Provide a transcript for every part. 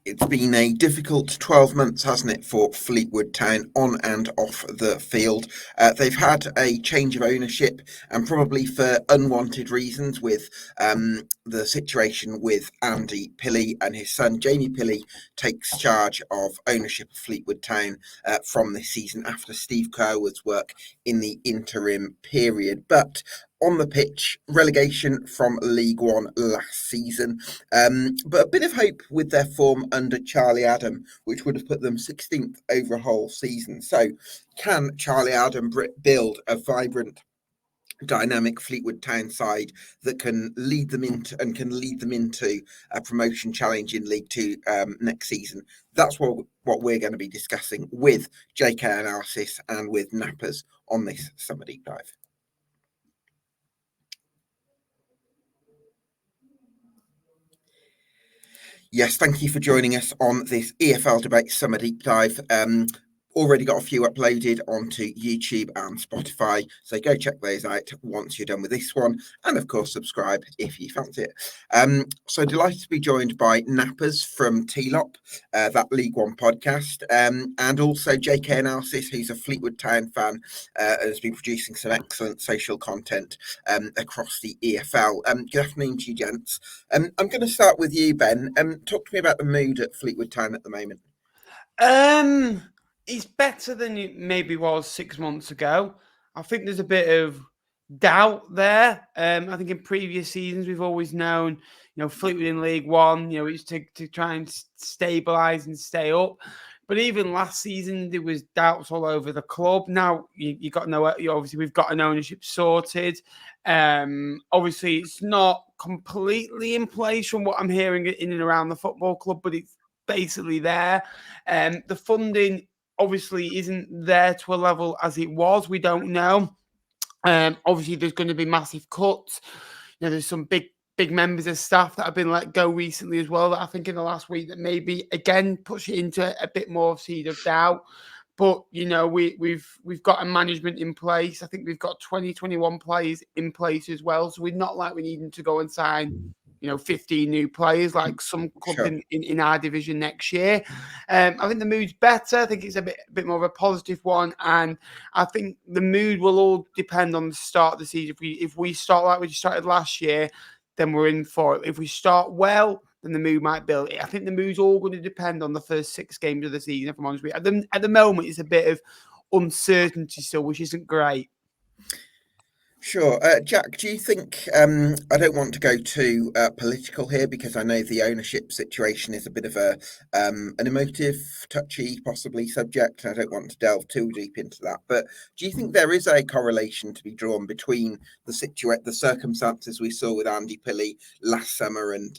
It's been a difficult 12 months, hasn't it, for Fleetwood Town on and off the field. They've had a change of ownership, and probably for unwanted reasons, with the situation with Andy Pilley and his son. Jamie Pilley takes charge of ownership of Fleetwood Town from this season after Steve Kerwood's work in the interim period. But on the pitch, relegation from League One last season, but a bit of hope with their form under Charlie Adam, which would have put them 16th over a whole season. So can Charlie Adam build a vibrant, dynamic Fleetwood Town side that can lead them into a promotion challenge in League Two next season? That's what we're going to be discussing with jkanalysis and with Knappers on this summer deep dive. Yes, thank you for joining us on this EFL Debate Summer Deep Dive. Already got a few uploaded onto YouTube and Spotify, so go check those out once you're done with this one, and of course subscribe if you fancy it. So delighted to be joined by Knappers from TLOP, that League One podcast, and also JKanalysis, who's a Fleetwood Town fan and has been producing some excellent social content across the EFL. Good afternoon to you, gents. I'm going to start with you, Ben. Talk to me about the mood at Fleetwood Town at the moment. It's better than it maybe was 6 months ago. I think there's a bit of doubt there. I think in previous seasons we've always known, Fleetwood in League One, it's to try and stabilise and stay up. But even last season there was doubts all over the club. Now you got to know, obviously we've got an ownership sorted. Obviously it's not completely in place from what I'm hearing in and around the football club, but it's basically there. The funding obviously isn't there to a level as it was. We don't know. Obviously, there's going to be massive cuts. There's some big members of staff that have been let go recently as well, that I think in the last week that maybe again push it into a bit more of seed of doubt. But we've got a management in place. I think we've got 21 players in place as well. So we're not like we need them to go and sign 15 new players like some clubs in our division next year. I think the mood's better. I think it's a bit more of a positive one, and I think the mood will all depend on the start of the season. If we start like we started last year, then we're in for it. If we start well, then the mood might build. I think the mood's all going to depend on the first 6 games of the season, if I'm honest with you. At the moment, it's a bit of uncertainty still, which isn't great. Sure. Jack, do you think, I don't want to go too political here because I know the ownership situation is a bit of an emotive, touchy, possibly subject. I don't want to delve too deep into that. But do you think there is a correlation to be drawn between the circumstances we saw with Andy Pilley last summer and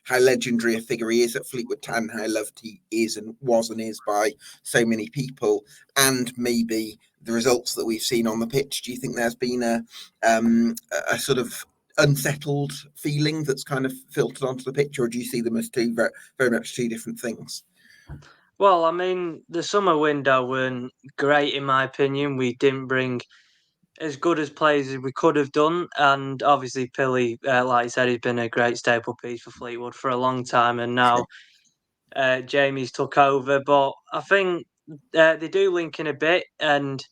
how legendary a figure he is at Fleetwood Town, how loved he is and was and is by so many people, and maybe the results that we've seen on the pitch? Do you think there's been a sort of unsettled feeling that's kind of filtered onto the pitch, or do you see them as two very much two different things? Well, I mean, the summer window weren't great in my opinion. We didn't bring as good as players as we could have done, and obviously Pilley, like you said, he's been a great staple piece for Fleetwood for a long time, and now Jamie's took over. But I think they do link in a bit, and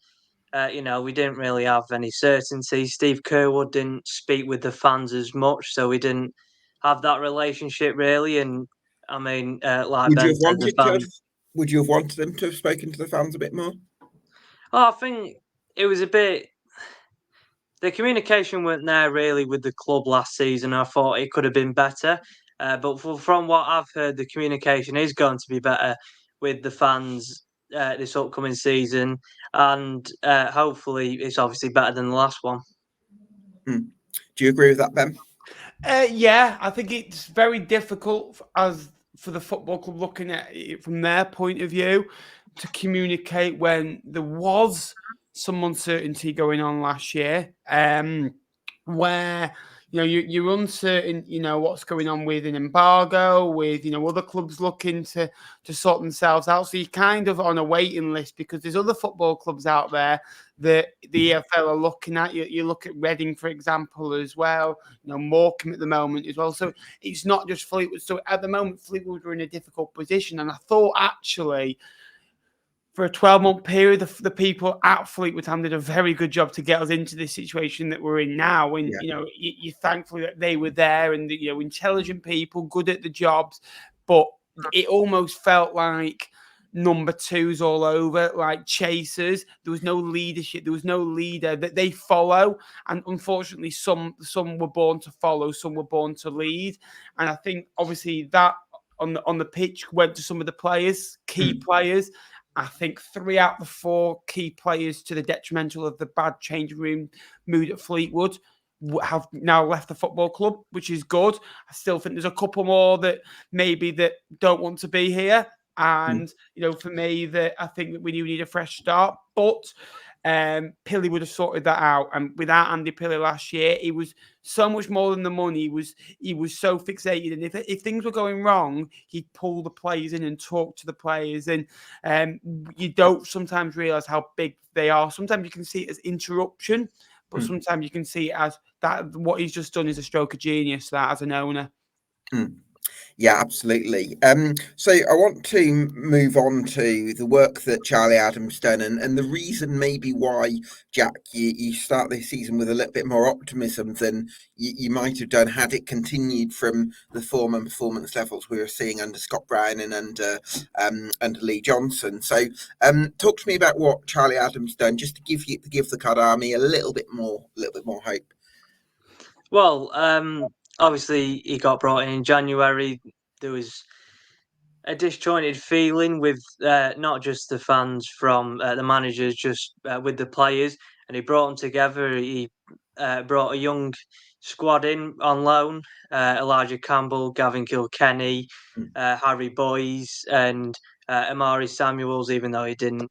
we didn't really have any certainty. Steve Kerwood didn't speak with the fans as much, so we didn't have that relationship really. And I mean, like Ben said, the fans. Would you have wanted them to have spoken to the fans a bit more? Oh, I think it was a bit. The communication weren't there really with the club last season. I thought it could have been better. But from what I've heard, the communication is going to be better with the fans this upcoming season. And hopefully it's obviously better than the last one. Do you agree with that, Ben? Yeah, I think it's very difficult for the football club, looking at it from their point of view, to communicate when there was some uncertainty going on last year, where you're uncertain, what's going on with an embargo, with, other clubs looking to sort themselves out. So you're kind of on a waiting list because there's other football clubs out there that the EFL are looking at. You look at Reading, for example, as well, Morecambe at the moment as well. So it's not just Fleetwood. So at the moment, Fleetwood were in a difficult position. And I thought actually, for a 12-month period, the people at Fleetwood Town did a very good job to get us into this situation that we're in now. And, you're thankful that they were there and, intelligent people, good at the jobs. But it almost felt like number twos all over, like chasers. There was no leadership. There was no leader that they follow. And unfortunately, some were born to follow, some were born to lead. And I think, obviously, that on the pitch went to some of the players, key players. I think 3 out of the 4 key players, to the detrimental of the bad changing room mood at Fleetwood, have now left the football club, which is good. I still think there's a couple more that maybe that don't want to be here. And, for me, that I think that we do need a fresh start. But Pilley would have sorted that out. And without Andy Pilley last year, he was so much more than the money. He was so fixated. And if things were going wrong, he'd pull the players in and talk to the players. And you don't sometimes realise how big they are. Sometimes you can see it as interruption, but sometimes you can see it as that what he's just done is a stroke of genius, that as an owner. Yeah, absolutely. So I want to move on to the work that Charlie Adam's done, and the reason maybe why, Jack, you start this season with a little bit more optimism than you might have done had it continued from the form and performance levels we were seeing under Scott Brown and under Lee Johnson. So talk to me about what Charlie Adam's done, just to give the Cod Army a little bit more hope. Well, obviously he got brought in January. There was a disjointed feeling with not just the fans from the managers, just with the players. And he brought them together. He brought a young squad in on loan: Elijah Campbell, Gavin Kilkenny, Harry Boyes, and Amari Samuels. Even though he didn't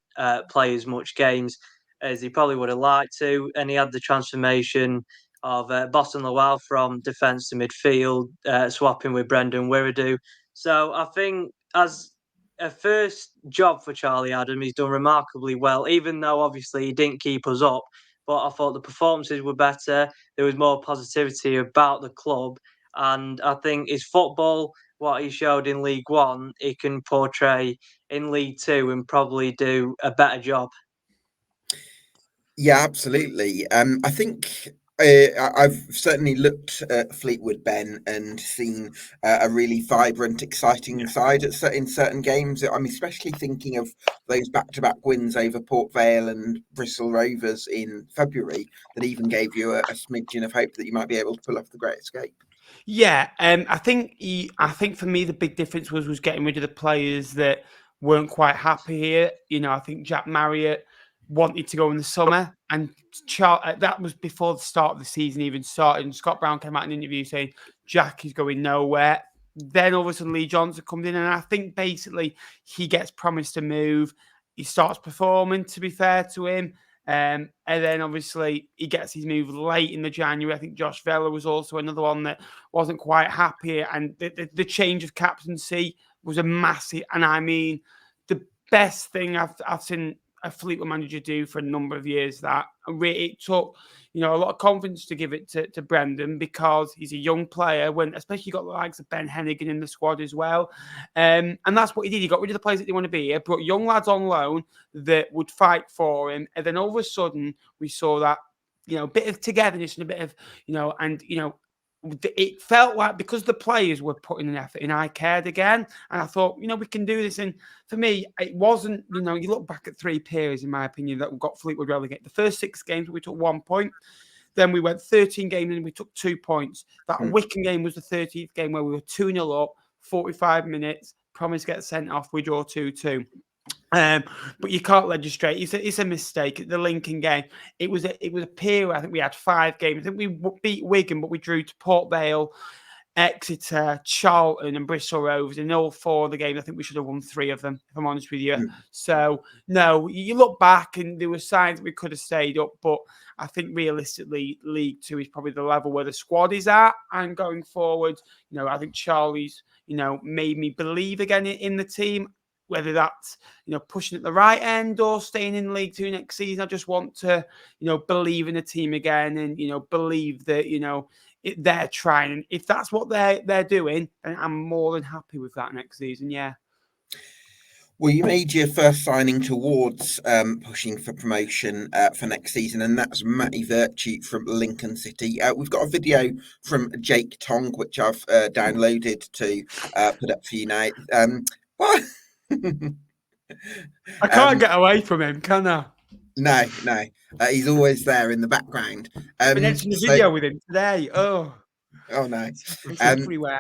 play as much games as he probably would have liked to, and he had the transformation of Boston Lowell from defence to midfield, swapping with Brendan Wiradu. So I think as a first job for Charlie Adam, he's done remarkably well, even though obviously he didn't keep us up. But I thought the performances were better. There was more positivity about the club. And I think his football, what he showed in League One, he can portray in League Two and probably do a better job. Yeah, absolutely. I think I've certainly looked at Fleetwood, Ben, and seen a really vibrant, exciting side in certain games. I'm especially thinking of those back-to-back wins over Port Vale and Bristol Rovers in February that even gave you a smidgen of hope that you might be able to pull off the Great Escape. Yeah, I think for me the big difference was getting rid of the players that weren't quite happy here. I think Jack Marriott wanted to go in the summer, and that was before the start of the season even started. And Scott Brown came out in an interview saying Jack is going nowhere. Then all of a sudden Lee Johnson comes in, and I think basically he gets promised a move. He starts performing, to be fair to him. And then obviously he gets his move late in the January. I think Josh Vella was also another one that wasn't quite happy. And the change of captaincy was a massive, and I mean, the best thing I've seen a Fleetwood manager do for a number of years. That it took, a lot of confidence to give it to Brendan, because he's a young player, when especially you got the likes of Ben Hennigan in the squad as well. And that's what he did. He got rid of the players that didn't want to be here, brought young lads on loan that would fight for him. And then all of a sudden we saw that, bit of togetherness and a bit of, it felt like because the players were putting an effort in, I cared again. And I thought, we can do this. And for me, it wasn't, you look back at 3 periods, in my opinion, that got Fleetwood relegated. The first 6 games, we took 1 point. Then we went 13 games and we took 2 points. That Wycombe game was the 13th game where we were 2-0 up, 45 minutes, Promise gets sent off, we draw 2-2. But you can't legislate. It's a mistake. The Lincoln game, it was a period. I think we had 5 games. I think we beat Wigan, but we drew to Port Vale. Exeter, Charlton, and Bristol Rovers. In all 4 of the games, I think we should have won 3 of them, if I'm honest with you. So, no, you look back and there were signs we could have stayed up, but I think realistically, League Two is probably the level where the squad is at. And going forward, I think Charlie's, made me believe again in the team. Whether that's, pushing at the right end or staying in League Two next season, I just want to, believe in the team again and, believe that, they're trying. And if that's what they're doing, then I'm more than happy with that next season. Yeah. Well, you made your first signing towards pushing for promotion for next season, and that's Matty Virtue from Lincoln City. We've got a video from Jake Tong, which I've downloaded to put up for you now. What? I can't get away from him, can I? No. He's always there in the background. I've been editing a video with him today. Oh no. It's everywhere.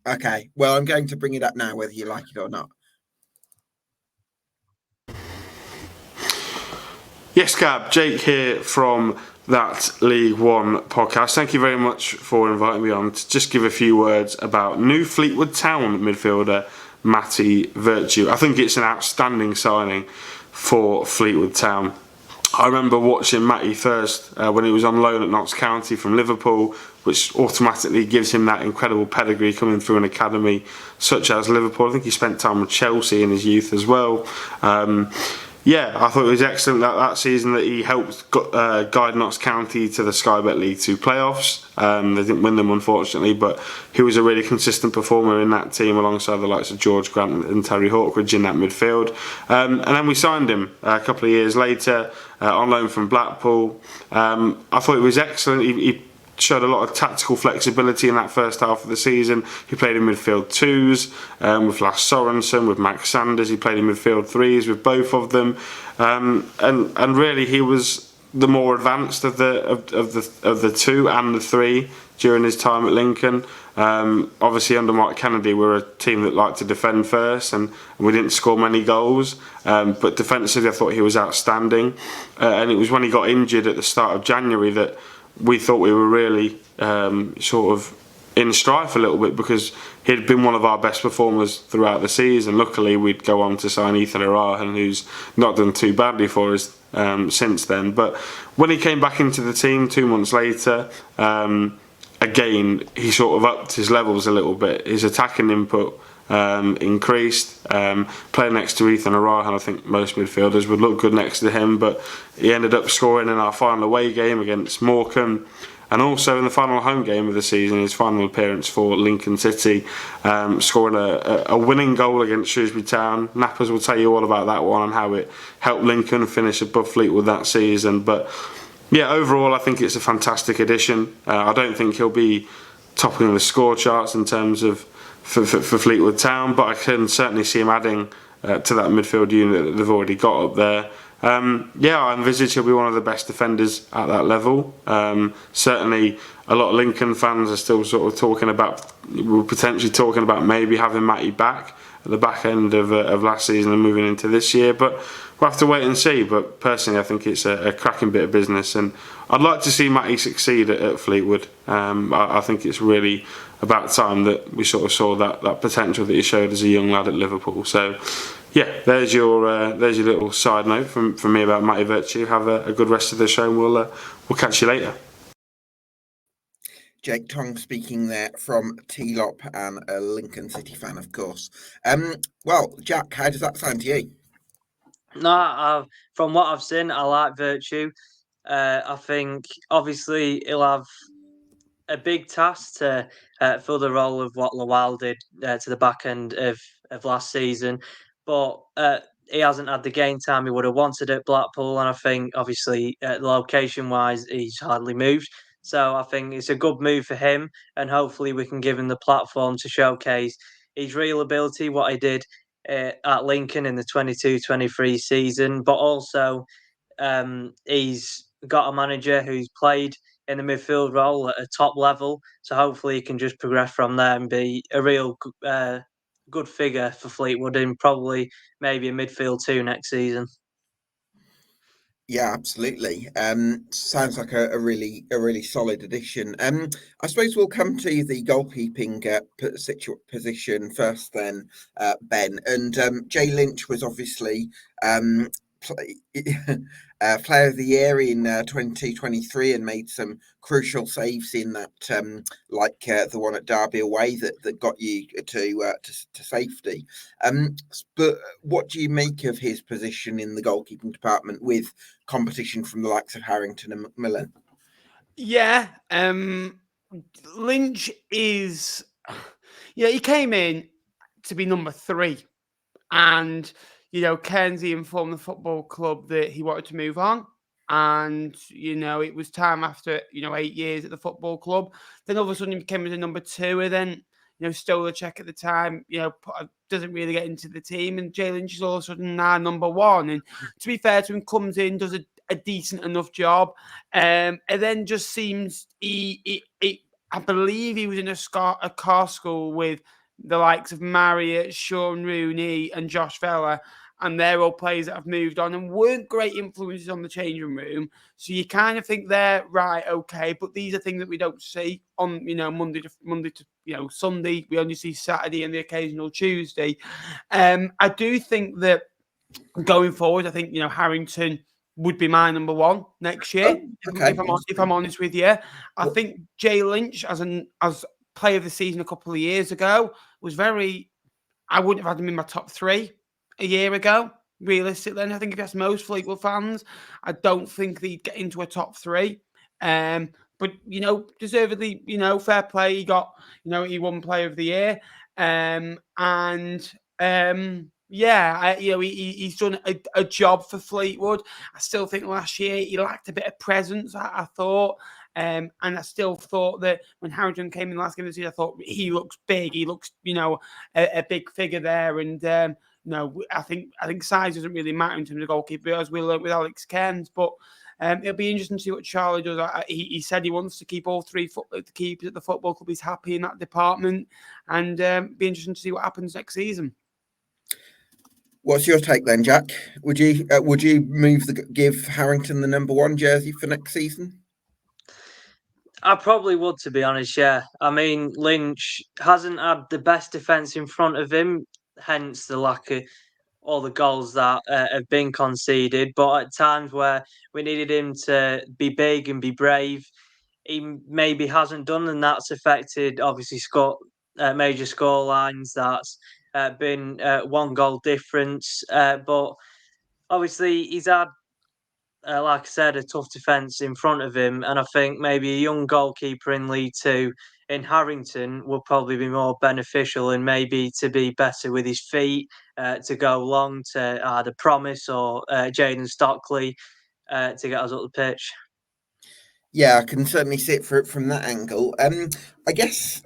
Okay. Well, I'm going to bring it up now, whether you like it or not. Yes, Gab, Jake here from that League One podcast. Thank you very much for inviting me on to just give a few words about new Fleetwood Town midfielder Matty Virtue. I think it's an outstanding signing for Fleetwood Town. I remember watching Matty first when he was on loan at Notts County from Liverpool, which automatically gives him that incredible pedigree coming through an academy such as Liverpool. I think he spent time with Chelsea in his youth as well. I thought it was excellent that season that he helped guide Notts County to the Sky Bet League 2 playoffs. They didn't win them, unfortunately, but he was a really consistent performer in that team alongside the likes of George Grant and Terry Hawkridge in that midfield. And then we signed him a couple of years later on loan from Blackpool. I thought it was excellent. He showed a lot of tactical flexibility in that first half of the season. He played in midfield 2s with Lasse Sorensen, with Max Sanders. He played in midfield 3s with both of them, and really he was the more advanced of the 2 and the 3 during his time at Lincoln. Obviously under Mike Kennedy we're a team that liked to defend first, and we didn't score many goals, but defensively I thought he was outstanding, and it was when he got injured at the start of January that we thought we were really sort of in strife a little bit, because he'd been one of our best performers throughout the season. Luckily we'd go on to sign Ethan Arahan, who's not done too badly for us since then. But when he came back into the team 2 months later, again he sort of upped his levels a little bit. His attacking input increased. Playing next to Ethan Arahan, I think most midfielders would look good next to him, but he ended up scoring in our final away game against Morecambe, and also in the final home game of the season, his final appearance for Lincoln City, scoring a winning goal against Shrewsbury Town. Knappers will tell you all about that one and how it helped Lincoln finish above Fleetwood that season. But yeah, overall I think it's a fantastic addition. I don't think he'll be topping the score charts in terms of for Fleetwood Town, but I can certainly see him adding to that midfield unit that they've already got up there. I envisage he'll be one of the best defenders at that level. Certainly a lot of Lincoln fans are still sort of we're potentially talking about maybe having Matty back at the back end of last season and moving into this year, but we'll have to wait and see. But personally I think it's a cracking bit of business, and I'd like to see Matty succeed at Fleetwood. I think it's really about time that we sort of saw that potential that he showed as a young lad at Liverpool. So yeah, there's your little side note from me about Matty Virtue. Have a good rest of the show, and we'll catch you later. Jake Tong speaking there from TLOP, and a Lincoln City fan, of course. Well, Jack, how does that sound to you? No, from what I've seen, I like Virtue. I think obviously he'll have a big task to fill the role of what Lawal did to the back end of last season, but he hasn't had the game time he would have wanted at Blackpool, and I think obviously location-wise he's hardly moved. So I think it's a good move for him, and hopefully we can give him the platform to showcase his real ability, what he did at Lincoln in the 22-23 season, but also he's got a manager who's played in the midfield role at a top level, so hopefully he can just progress from there and be a real good figure for Fleetwood in probably maybe a midfield 2 next season. Yeah, absolutely. Sounds like a really solid addition. I suppose we'll come to the goalkeeping position first, then Ben. And Jay Lynch was obviously play, player of the year in 2023 and made some crucial saves in that, the one at Derby away that got you to safety. But what do you make of his position in the goalkeeping department with competition from the likes of Harrington and Macmillan? Yeah, Lynch is. Yeah, he came in to be number 3, and Kenzie informed the football club that he wanted to move on, and it was time after 8 years at the football club. Then all of a sudden he became as a number 2, and then stole the check at the time. Doesn't really get into the team, and Jay Lynch is all of a sudden now number 1. And to be fair to him, comes in, does a decent enough job, and then just seems I believe he was in a car school with the likes of Marriott, Sean Rooney, and Josh Vella, and they're all players that have moved on and weren't great influences on the changing room. So you kind of think they're right, okay, but these are things that we don't see on Monday to Sunday. We only see Saturday and the occasional Tuesday. I do think that going forward, I think Harrington would be my number 1 next year. Oh, okay. If I'm honest with you, I think Jay Lynch as player of the season a couple of years ago was I wouldn't have had him in my top 3 a year ago, realistically. And I think if that's most Fleetwood fans, I don't think they'd get into a top 3. But deservedly, fair play. He got, he won player of the year. He's done a job for Fleetwood. I still think last year he lacked a bit of presence, I thought. And I still thought that when Harrington came in the last game of the season, I thought he looks big. He looks, a big figure there. And I think size doesn't really matter in terms of goalkeeper, as we learned with Alex Cairns. But it'll be interesting to see what Charlie does. He said he wants to keep all 3 keepers at the football club. He's happy in that department, and be interesting to see what happens next season. What's your take then, Jack? Would you give Harrington the number 1 jersey for next season? I probably would, to be honest, yeah. I mean, Lynch hasn't had the best defence in front of him, hence the lack of all the goals that have been conceded. But at times where we needed him to be big and be brave, he maybe hasn't done, and that's affected, obviously, major score lines. That's been 1 goal difference. But obviously, he's had, like I said, a tough defence in front of him. And I think maybe a young goalkeeper in League 2 in Harrington will probably be more beneficial, and maybe to be better with his feet, to go long to either Promise or Jaden Stockley to get us up the pitch. Yeah, I can certainly see it from that angle. I guess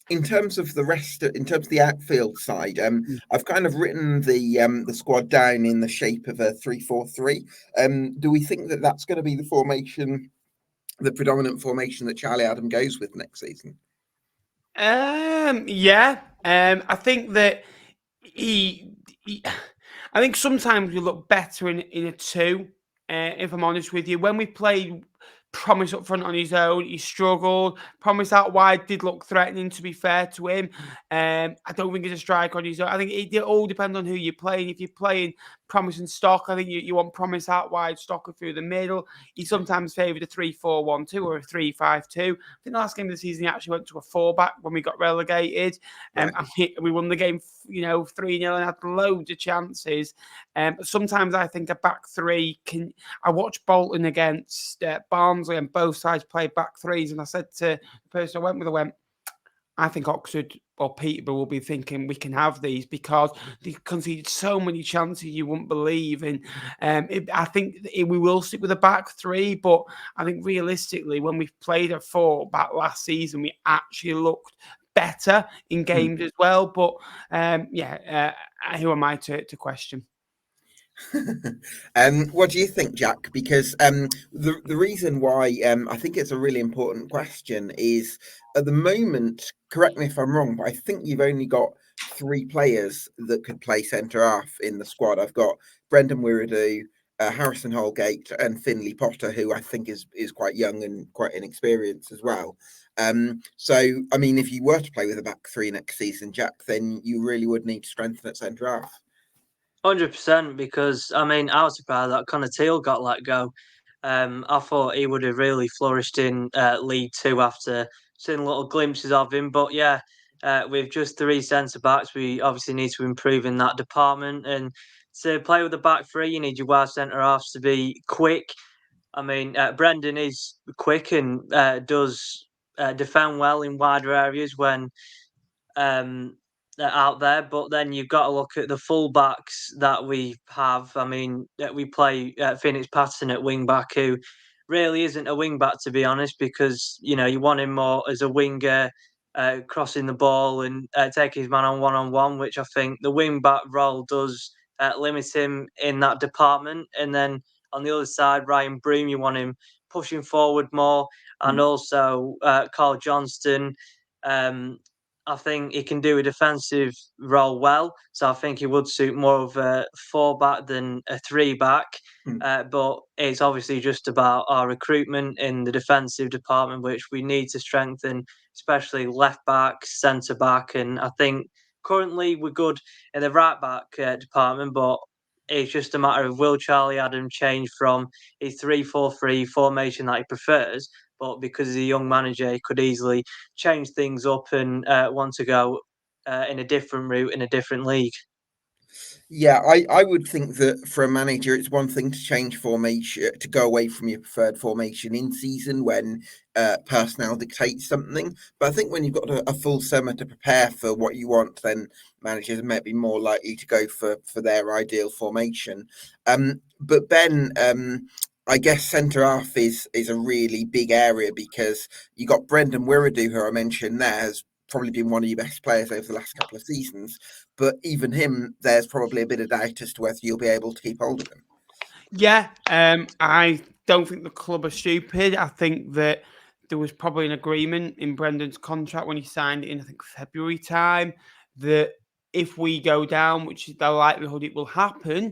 in terms of the outfield side, I've kind of written the squad down in the shape of a 3-4-3. Do we think that that's going to be the predominant formation that Charlie Adam goes with next season? Yeah. I think that I think sometimes we look better in a 2. If I'm honest with you, when we played Promise up front on his own, he struggled. Promise out wide did look threatening, to be fair to him. I don't think he's a striker on his own. I think it all depends on who you're playing. If you're playing Promise and Stock, I think you want Promise out wide, Stocker through the middle. He sometimes favoured a 3-4-1-2 or a 3-5-2. I think the last game of the season he actually went to a 4-back when we got relegated. Right. We won the game 3-0 and had loads of chances. Sometimes I think a back 3 can. I watched Bolton against Barnsley and both sides played back 3s, and I said to the person I went, I think Oxford or Peterborough will be thinking we can have these because they conceded so many chances you wouldn't believe. And I think we will stick with a back 3, but I think realistically, when we played a 4 back last season, we actually looked better in games as well. But who am I to question? What do you think, Jack? Because the reason why I think it's a really important question is at the moment, correct me if I'm wrong, but I think you've only got 3 players that could play centre half in the squad. I've got Brendan Wiredu, Harrison Holgate and Finley Potter, who I think is quite young and quite inexperienced as well. So, I mean, if you were to play with a back three next season, Jack, then you really would need to strengthen at centre half. 100%, because I mean, I was surprised that Connor Teal got let go. I thought he would have really flourished in League Two after seeing little glimpses of him. But yeah, with just 3 centre-backs, we obviously need to improve in that department. And to play with the back three, you need your wide centre-halves to be quick. I mean, Brendan is quick and does defend well in wider areas when um, out there. But then you've got to look at the fullbacks that we have. I mean, we play Phoenix Patterson at wing back, who really isn't a wing back, to be honest, because you want him more as a winger. Crossing the ball and taking his man on one, which I think the wing back role does limit him in that department. And then on the other side, Ryan Broom, you want him pushing forward more, and also Carl Johnston. Um, I think he can do a defensive role well, so I think he would suit more of a 4-back than a 3-back. But it's obviously just about our recruitment in the defensive department, which we need to strengthen, especially left back, centre back, and I think currently we're good in the right back department, but it's just a matter of will Charlie Adam change from his 3-4-3 formation that he prefers, but because he's a young manager, he could easily change things up and want to go in a different route in a different league. Yeah, I would think that for a manager, it's one thing to change formation, to go away from your preferred formation in season when personnel dictates something. But I think when you've got a full summer to prepare for what you want, then managers may be more likely to go for their ideal formation. But Ben, I guess centre half is a really big area because you got Brendan Wirradu, who I mentioned there, has probably been one of your best players over the last couple of seasons. But even him, there's probably a bit of doubt as to whether you'll be able to keep hold of him. Yeah, I don't think the club are stupid. I think that there was probably an agreement in Brendan's contract when he signed it in, I think, February time, that if we go down, which is the likelihood it will happen,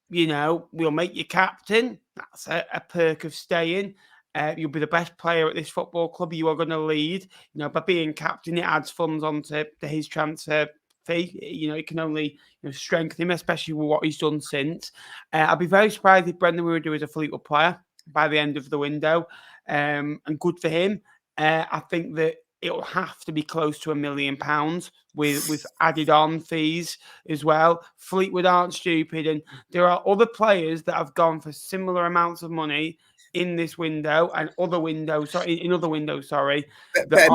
we'll make you captain. That's a perk of staying. You'll be the best player at this football club. You are going to lead. By being captain, it adds funds onto his transfer fee. It can only strengthen him, especially with what he's done since. I'd be very surprised if Brendan Wirradu is a Fleetwood player by the end of the window, and good for him. I think that it'll have to be close to £1 million with added on fees as well. Fleetwood aren't stupid, and there are other players that have gone for similar amounts of money in this window and other windows. In other windows, sorry. Ben,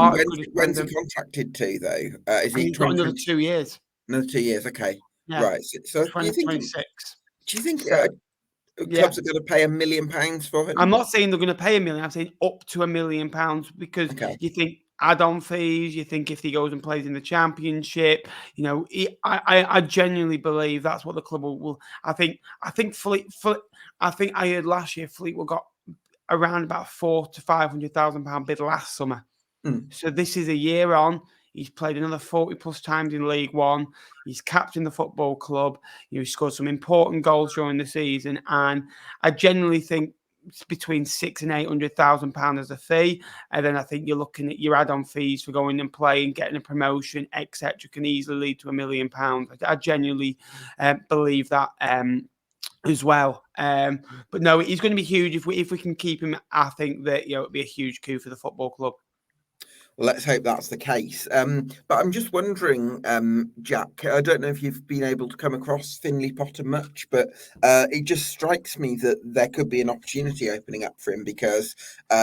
when's he contracted to though? Is he he's got another 2 years? Another 2 years, okay. Yeah. Right. So do you think 2026. Do you think clubs are going to pay £1 million for him? I'm not saying they're going to pay £1 million. I'm saying up to £1 million because you think add-on fees. You think if he goes and plays in the Championship, I genuinely believe that's what the club will. I think I heard last year Fleetwood got around about £400,000 to £500,000 bid last summer. So this is a year on. He's played another 40 plus times in League One. He's captained the football club. He scored some important goals during the season. And I genuinely think it's between £600,000 and £800,000 as a fee. And then I think you're looking at your add-on fees for going and playing, getting a promotion, etc. can easily lead to £1 million. I genuinely believe that as well. But no, he's going to be huge. If we can keep him, I think that it'll be a huge coup for the football club. Well, let's hope that's the case. But I'm just wondering, Jack, I don't know if you've been able to come across Finley Potter much, but it just strikes me that there could be an opportunity opening up for him because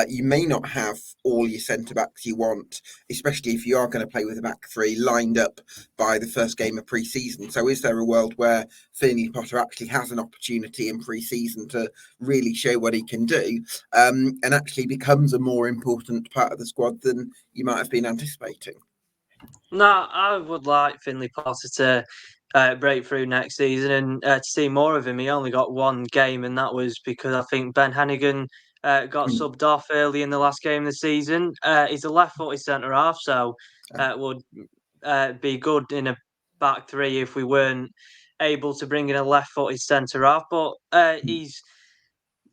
you may not have all your centre-backs you want, especially if you are going to play with a back three lined up by the first game of pre-season. So is there a world where Finley Potter actually has an opportunity in pre-season to really show what he can do and actually becomes a more important part of the squad than you might have been anticipating? No, I would like Finley Potter to break through next season and to see more of him. He only got one game, and that was because I think Ben Hennigan got subbed off early in the last game of the season. He's a left-footed centre half, so would be good in a back three if we weren't able to bring in a left-footed centre half, but he's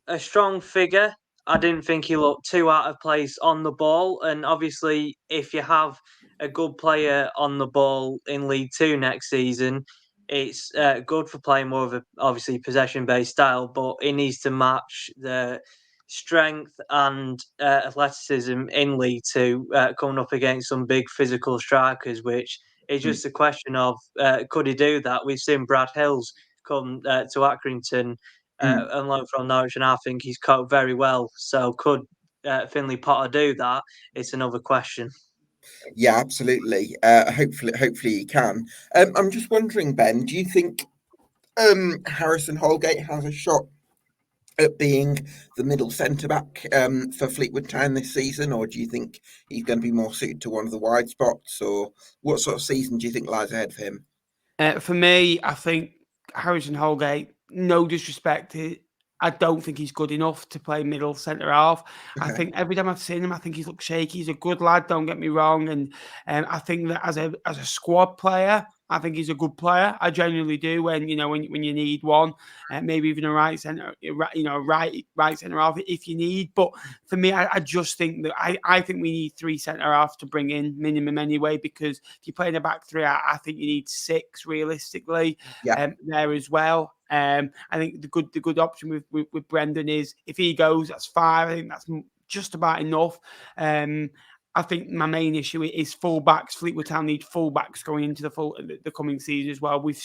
a strong figure. I didn't think he looked too out of place on the ball, and obviously, if you have a good player on the ball in League Two next season, it's good for playing more of a obviously possession-based style, but it needs to match the strength and athleticism in League Two, coming up against some big physical strikers, which is just a question of could he do that? We've seen Brad Hills come to Accrington on loan from Norwich, and I think he's coped very well. So could Finley Potter do that? It's another question. Yeah, absolutely. Hopefully he can. I'm just wondering, Ben, do you think Harrison Holgate has a shot at being the middle centre-back for Fleetwood Town this season, or do you think he's going to be more suited to one of the wide spots, or what sort of season do you think lies ahead for him? For me, I think Harrison Holgate, no disrespect, I don't think he's good enough to play middle centre half. I Okay. think every time I've seen him, I think he's looked shaky. He's a good lad, don't get me wrong, and I think that as a squad player, I think he's a good player. I genuinely do. When you need one, maybe even a right centre, right centre half if you need. But for me, I just think that I think we need 3 centre halves to bring in minimum anyway. Because if you play in a back three, I think you need 6 realistically. Yeah. There as well. I think the good option with Brendan is if he goes, that's 5. I think that's just about enough. I think my main issue is fullbacks. Fleetwood Town need fullbacks going into the coming season as well. We've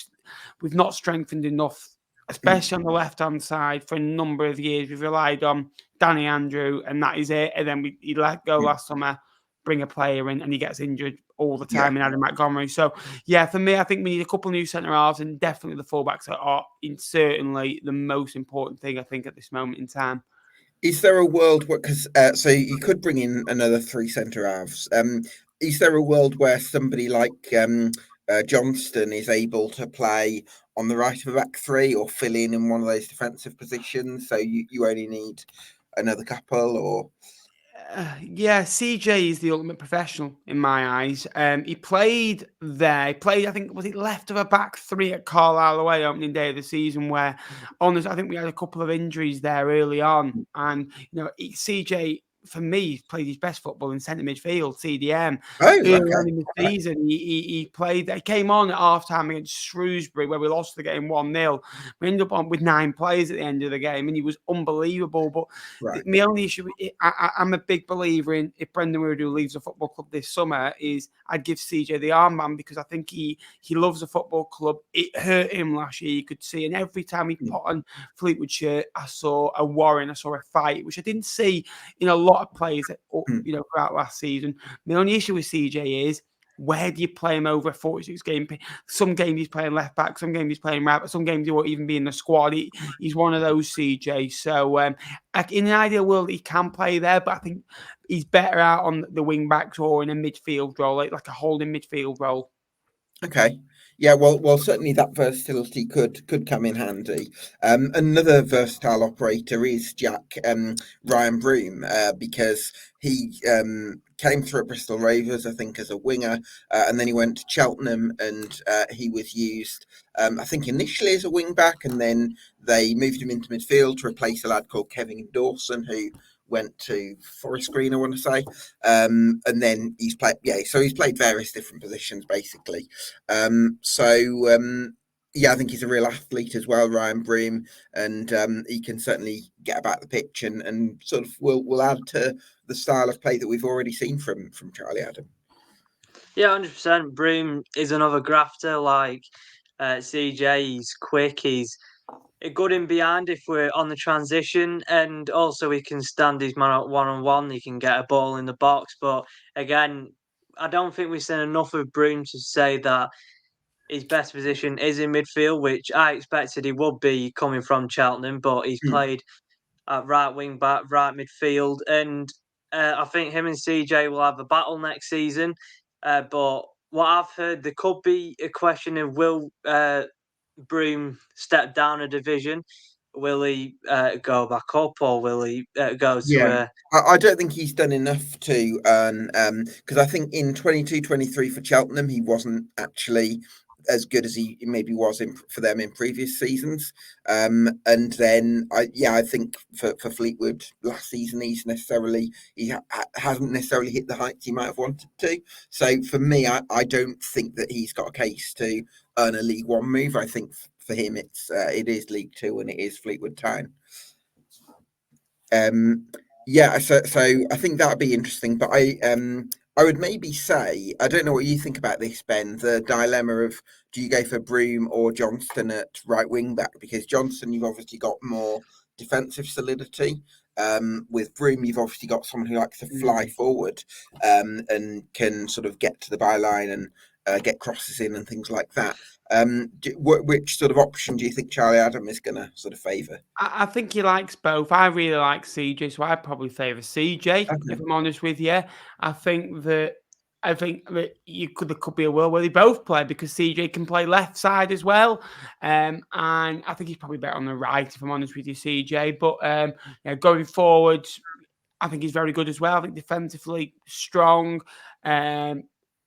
not strengthened enough, especially on the left hand side, for a number of years. We've relied on Danny Andrew, and that is it. And then he let go last summer, bring a player in, and he gets injured all the time in Adam Montgomery. So, yeah, for me, I think we need a couple of new centre halves, and definitely the fullbacks are certainly the most important thing, I think, at this moment in time. Is there a world where, because so you could bring in another 3 centre halves? Is there a world where somebody like Johnston is able to play on the right of a back 3 or fill in one of those defensive positions? So you only need another couple, or Yeah, CJ is the ultimate professional in my eyes. He played there. He played, I think, was it left of a back 3 at Carlisle away opening day of the season? Where, honestly, I think we had a couple of injuries there early on, and CJ. For me, played his best football in centre midfield, CDM. Early on in the season, he played. He came on at half time against Shrewsbury, where we lost the game 1-0. We ended up on with 9 players at the end of the game, and he was unbelievable. But my only issue, I'm a big believer in if Brendan Woodrow leaves the football club this summer, is I'd give CJ the armband, because I think he loves the football club. It hurt him last year, you could see, and every time he put on Fleetwood shirt, I saw a warring, I saw a fight, which I didn't see in a lot of players throughout last season. My only issue with CJ is, where do you play him over a 46 game? Some games he's playing left back, some games he's playing right, but some games he won't even be in the squad. He's one of those, CJ. So in an ideal world, he can play there, but I think he's better out on the wing backs or in a midfield role, like a holding midfield role. Okay. Yeah, well, certainly that versatility could come in handy. Another versatile operator is Ryan Broom, because he came through at Bristol Rovers, I think, as a winger, and then he went to Cheltenham, and he was used, I think, initially as a wing back, and then they moved him into midfield to replace a lad called Kevin Dawson, who went to Forest Green, I want to say, and then he's played various different positions basically. I think he's a real athlete as well, Ryan Broom, and he can certainly get about the pitch and sort of will add to the style of play that we've already seen from Charlie Adam. Yeah, 100%. Broom is another grafter like CJ. He's quick. He's good in behind if we're on the transition, and also he can stand his man at 1-on-1. He can get a ball in the box, but again, I don't think we've seen enough of Broom to say that his best position is in midfield, which I expected he would be coming from Cheltenham, but he's played at right wing back, right midfield, and I think him and CJ will have a battle next season. But what I've heard, there could be a question of will Broom step down a division? Will he go back up, or will he go to I don't think he's done enough to earn, because I think in 22-23 for Cheltenham he wasn't actually as good as he maybe was for them in previous seasons. And then I think for Fleetwood last season he hasn't necessarily hit the heights he might have wanted to. So for me, I don't think that he's got a case to earn a League One move. I think for him it is League Two and it is Fleetwood Town. So I think that'd be interesting, but I would maybe say, I don't know what you think about this, Ben, the dilemma of do you go for Broom or Johnston at right wing back? Because Johnston, you've obviously got more defensive solidity. With Broom, you've obviously got someone who likes to fly forward and can sort of get to the byline and get crosses in and things like that. Which sort of option do you think Charlie Adam is going to sort of favour? I think he likes both. I really like CJ, so I'd probably favour CJ, if I'm honest with you. I think that there could be a world where they both play because CJ can play left side as well. And I think he's probably better on the right, if I'm honest with you, CJ. But going forward, I think he's very good as well. I think defensively strong.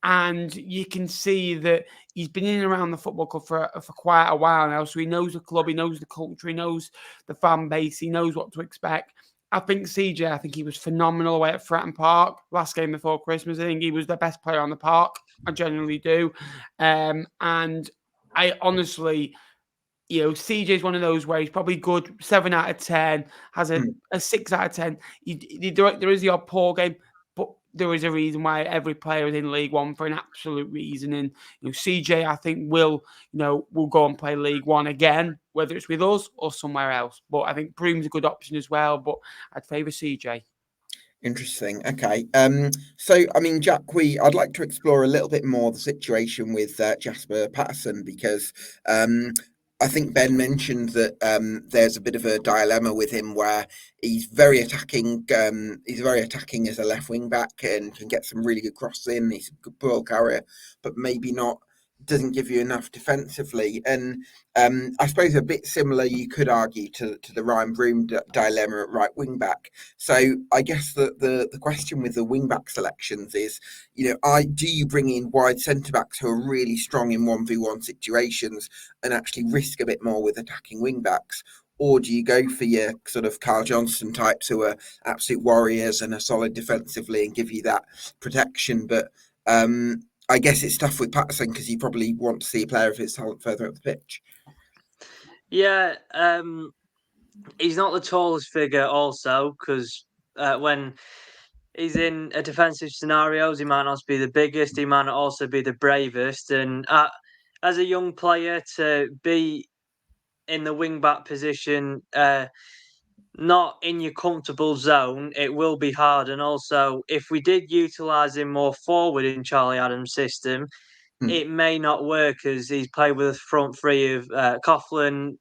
And you can see that he's been in and around the football club for quite a while now. So he knows the club, he knows the culture, he knows the fan base, he knows what to expect. I think CJ, I think he was phenomenal away at Fratton Park last game before Christmas. I think he was the best player on the park. I generally do. And I honestly, CJ is one of those where he's probably good 7 out of 10, has a 6 out of 10. There is the odd poor game, but there is a reason why every player is in League One for an absolute reason. And CJ, I think, will go and play League One again, whether it's with us or somewhere else. But I think Broom's a good option as well. But I'd favour CJ. Interesting. Okay. So, I mean, Jack, I'd like to explore a little bit more the situation with Jasper Patterson because I think Ben mentioned that there's a bit of a dilemma with him where he's very attacking. He's very attacking as a left wing back and can get some really good crosses in. He's a good ball carrier, but maybe doesn't give you enough defensively. And I suppose a bit similar, you could argue, to the Ryan Broom dilemma at right wing back. So I guess the question with the wing back selections is, do you bring in wide centre backs who are really strong in 1v1 situations and actually risk a bit more with attacking wing backs? Or do you go for your sort of Carl Johnston types who are absolute warriors and are solid defensively and give you that protection? But I guess it's tough with Patterson because you probably want to see a player of his talent further up the pitch. Yeah, he's not the tallest figure also because when he's in a defensive scenarios, he might not be the biggest, he might not also be the bravest. And as a young player to be in the wing-back position, not in your comfortable zone, it will be hard. And also, if we did utilise him more forward in Charlie Adams' system, it may not work as he's played with a front three of Coughlin,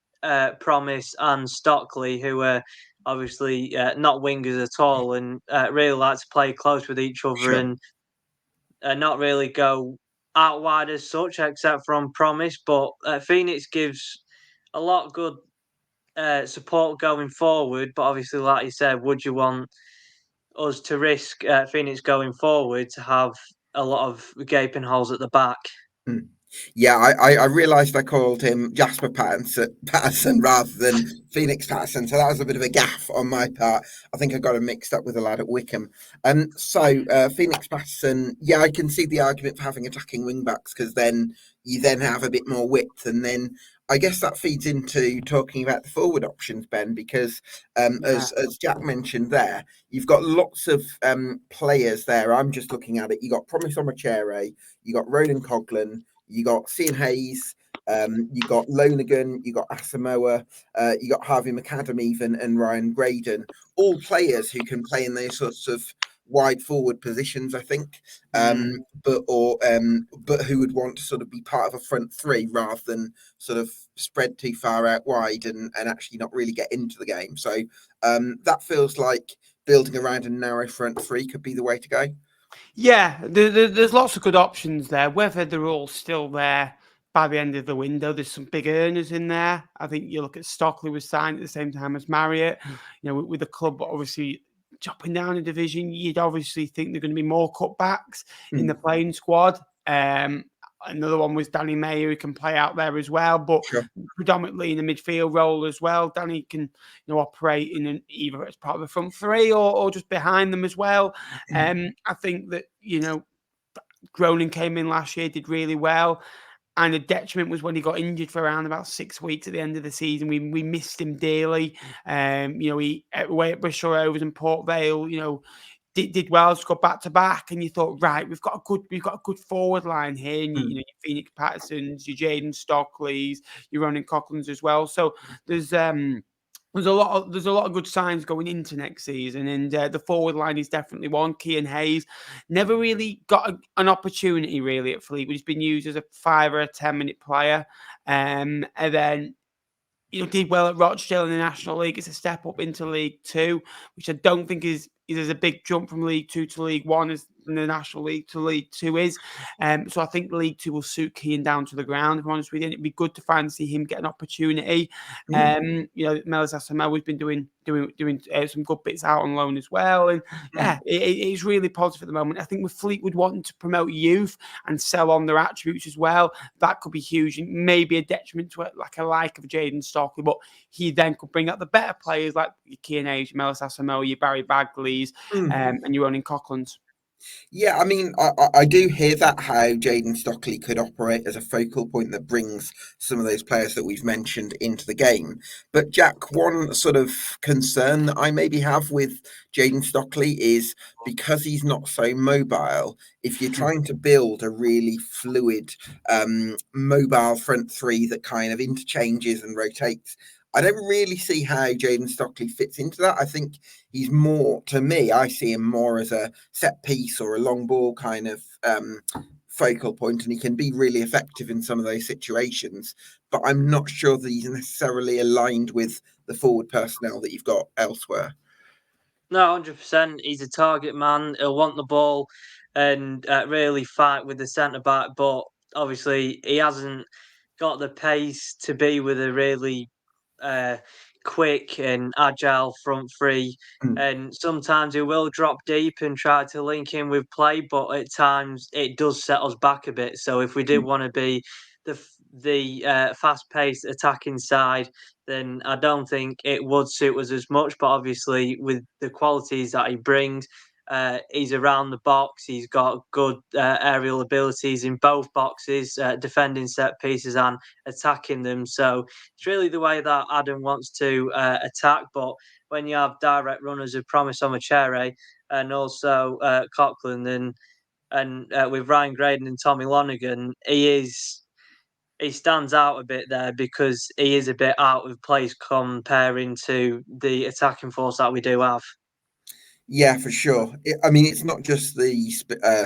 Promise and Stockley, who are obviously not wingers at all and really like to play close with each other and not really go out wide as such, except from Promise. But Phoenix gives a lot of good support going forward. But obviously, like you said, would you want us to risk Phoenix going forward to have a lot of gaping holes at the back? Yeah, I realised I called him Jasper Patterson rather than Phoenix Patterson, so that was a bit of a gaffe on my part. I think I got him mixed up with a lad at Wickham. So Phoenix Patterson, yeah, I can see the argument for having attacking wing backs because then you have a bit more width, and then I guess that feeds into talking about the forward options, Ben, because as Jack mentioned there, you've got lots of players there. I'm just looking at it. You got Promise Omachere, you got Ronan Coughlin, you got Cian Hayes, you got Lonergan, you got Asamoah, you got Harvey McAdam even, and Ryan Graydon, all players who can play in those sorts of wide forward positions, I think, but who would want to sort of be part of a front three rather than sort of spread too far out wide and actually not really get into the game. So that feels like building around a narrow front three could be the way to go. Yeah, there's lots of good options there. Whether they're all still there by the end of the window, there's some big earners in there. I think you look at Stockley was signed at the same time as Marriott, with the club obviously dropping down a division. You'd obviously think there are going to be more cutbacks in the playing squad. Another one was Danny Mayer, who can play out there as well, but predominantly in the midfield role as well. Danny can, operate in either as part of the front three or just behind them as well. I think that, Groningen came in last year, did really well. And the detriment was when he got injured for around about 6 weeks at the end of the season. We missed him dearly. He away at Bristol Rovers and Port Vale, did well to go back to back, and you thought, right, we've got a good forward line here, and your Phoenix Pattersons, your Jaden Stockleys, your Ronan Coughlin's as well. So there's a lot of good signs going into next season, and the forward line is definitely one. Cian Hayes never really got an opportunity really at Fleetwood. He's been used as a 5 or a 10-minute player, and then did well at Rochdale in the National League. It's a step up into League Two, which I don't think is as a big jump from League Two to League One as the National League to League Two is. So I think League Two will suit Cian down to the ground. If I'm honest with you, it'd be good to finally see him get an opportunity. Melis Asamoah has been doing some good bits out on loan as well, and it's really positive at the moment. I think with Fleetwood wanting to promote youth and sell on their attributes as well, that could be huge and maybe a detriment to a like of Jaden Stockley, but he then could bring out the better players like your Cian Hayes, your Melis Asamoah, your Barry Bagleys, and your Ronan Coughlin's. Yeah, I mean, I do hear that, how Jaden Stockley could operate as a focal point that brings some of those players that we've mentioned into the game. But Jack, one sort of concern that I maybe have with Jaden Stockley is because he's not so mobile, if you're trying to build a really fluid, mobile front three that kind of interchanges and rotates, I don't really see how Jaden Stockley fits into that. I think he's more, to me, I see him more as a set piece or a long ball kind of focal point, and he can be really effective in some of those situations. But I'm not sure that he's necessarily aligned with the forward personnel that you've got elsewhere. No, 100%. He's a target man. He'll want the ball and really fight with the centre back. But obviously, he hasn't got the pace to be with a really quick and agile front three. And sometimes he will drop deep and try to link in with play, but at times it does set us back a bit. So if we did want to be the fast-paced attacking side, then I don't think it would suit us as much. But obviously, with the qualities that he brings, he's around the box. He's got good aerial abilities in both boxes, defending set pieces and attacking them. So it's really the way that Adam wants to attack. But when you have direct runners of Promise Omachere and also Coughlin and with Ryan Graydon and Tommy Lonergan, he stands out a bit there because he is a bit out of place comparing to the attacking force that we do have. Yeah, for sure. I mean, it's not just the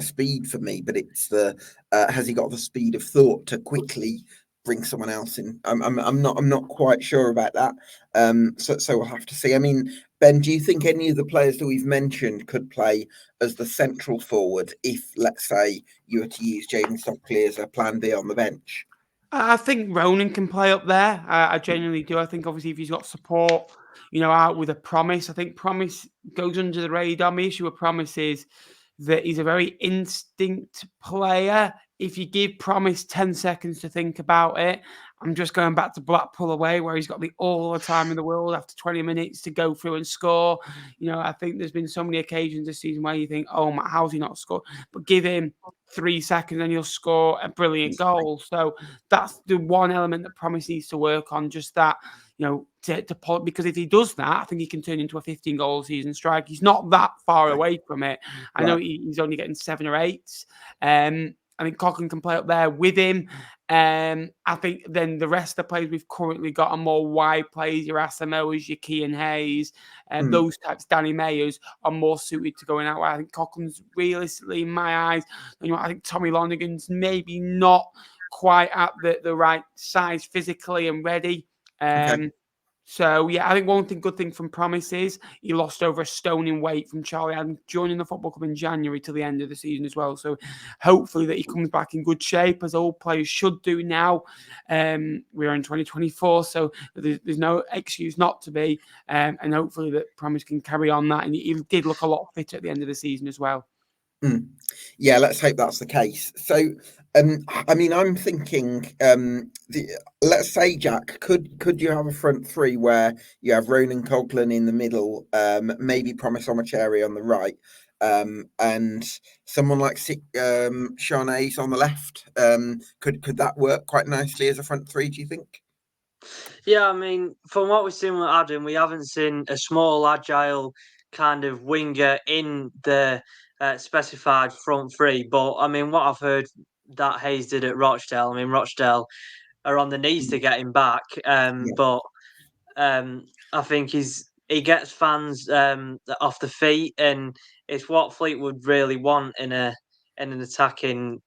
speed for me, but it's the has he got the speed of thought to quickly bring someone else in? I'm not quite sure about that. So we'll have to see. I mean, Ben, do you think any of the players that we've mentioned could play as the central forward if, let's say, you were to use Jaden Stockley as a plan B on the bench? I think Ronan can play up there. I genuinely do. I think obviously if he's got support, out with a Promise, I think Promise goes under the radar. My issue with Promise is that he's a very instinct player. If you give Promise 10 seconds to think about it, I'm just going back to Blackpool away where he's got all the time in the world after 20 minutes to go through and score. I think there's been so many occasions this season where you think, oh, how's he not scored? But give him 3 seconds and he'll score a brilliant goal. So that's the one element that Promise needs to work on, just that, because if he does that, I think he can turn into a 15-goal season strike. He's not that far away from it. I know he's only getting 7 or 8. I think Coughlin can play up there with him. I think then the rest of the players we've currently got are more wide players. Your Asamoahs, your Cian Hayes, those types, Danny Mayers, are more suited to going out wide. I think Coughlin's realistically, in my eyes, I think Tommy Lonergan's maybe not quite at the right size physically and ready. So, yeah, I think one good thing from Promise is he lost over a stone in weight from Charlie Adam joining the football club in January till the end of the season as well. So hopefully that he comes back in good shape, as all players should do now. We're in 2024, so there's no excuse not to be. And hopefully that Promise can carry on that. And he did look a lot fitter at the end of the season as well. Yeah, let's hope that's the case. So I mean, I'm thinking, let's say, Jack, could you have a front three where you have Ronan Coughlin in the middle, maybe Promise Omacheri on the right, and someone like Sean Hayes on the left? Could that work quite nicely as a front three, do you think? Yeah, I mean, from what we've seen with Adam, we haven't seen a small, agile kind of winger in the specified front three. But I mean, what I've heard that Hayes did at Rochdale, I mean, Rochdale are on the knees to get him back. Yeah. But I think he gets fans off the feet, and it's what Fleetwood really want in an attacking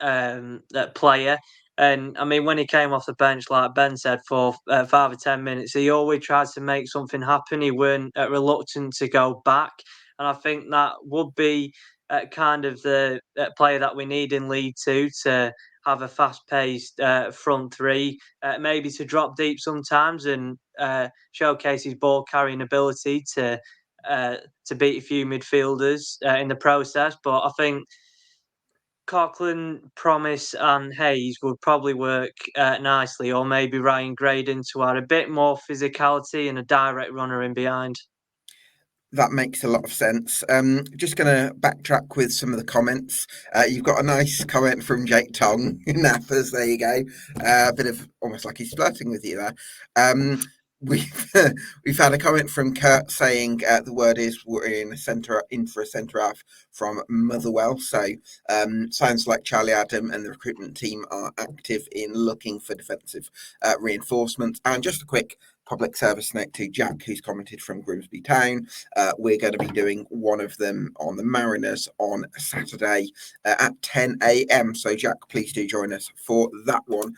player. And I mean, when he came off the bench, like Ben said, for 5 or 10 minutes, he always tried to make something happen. He weren't reluctant to go back, and I think that would be kind of the player that we need in League Two to have a fast-paced front three, maybe to drop deep sometimes and showcase his ball carrying ability to beat a few midfielders in the process. But I think Coughlin, Promise, and Hayes would probably work nicely, or maybe Ryan Graydon to add a bit more physicality and a direct runner in behind. That makes a lot of sense. Just going to backtrack with some of the comments. You've got a nice comment from Jake Tong, Knappers. There you go. A bit of almost like he's flirting with you there. We've we've had a comment from Kurt saying the word is we're in for a centre half from Motherwell. So sounds like Charlie Adam and the recruitment team are active in looking for defensive reinforcements. And just a quick public service note to Jack, who's commented from Grimsby Town. We're going to be doing one of them on the Mariners on Saturday at 10 a.m. So, Jack, please do join us for that one.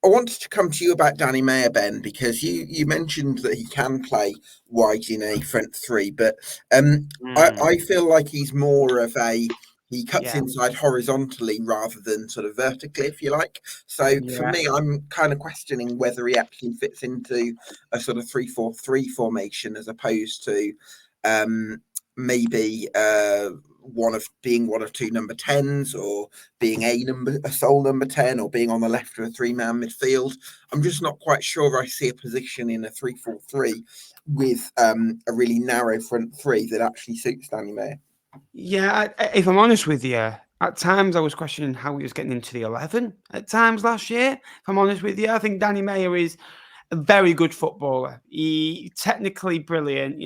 I wanted to come to you about Danny Mayer, Ben, because you mentioned that he can play wide in a front three, but I feel like he's more of he cuts inside horizontally rather than sort of vertically, if you like. So for me, I'm kind of questioning whether he actually fits into a sort of 3-4-3 formation as opposed to maybe one of two number 10s, or being a sole number 10, or being on the left of a three-man midfield. I'm just not quite sure I see a position in a 3-4-3 with a really narrow front three that actually suits Danny Mayer. Yeah, if I'm honest with you, at times I was questioning how he was getting into the 11 at times last year. If I'm honest with you, I think Danny Mayer is a very good footballer. He technically brilliant,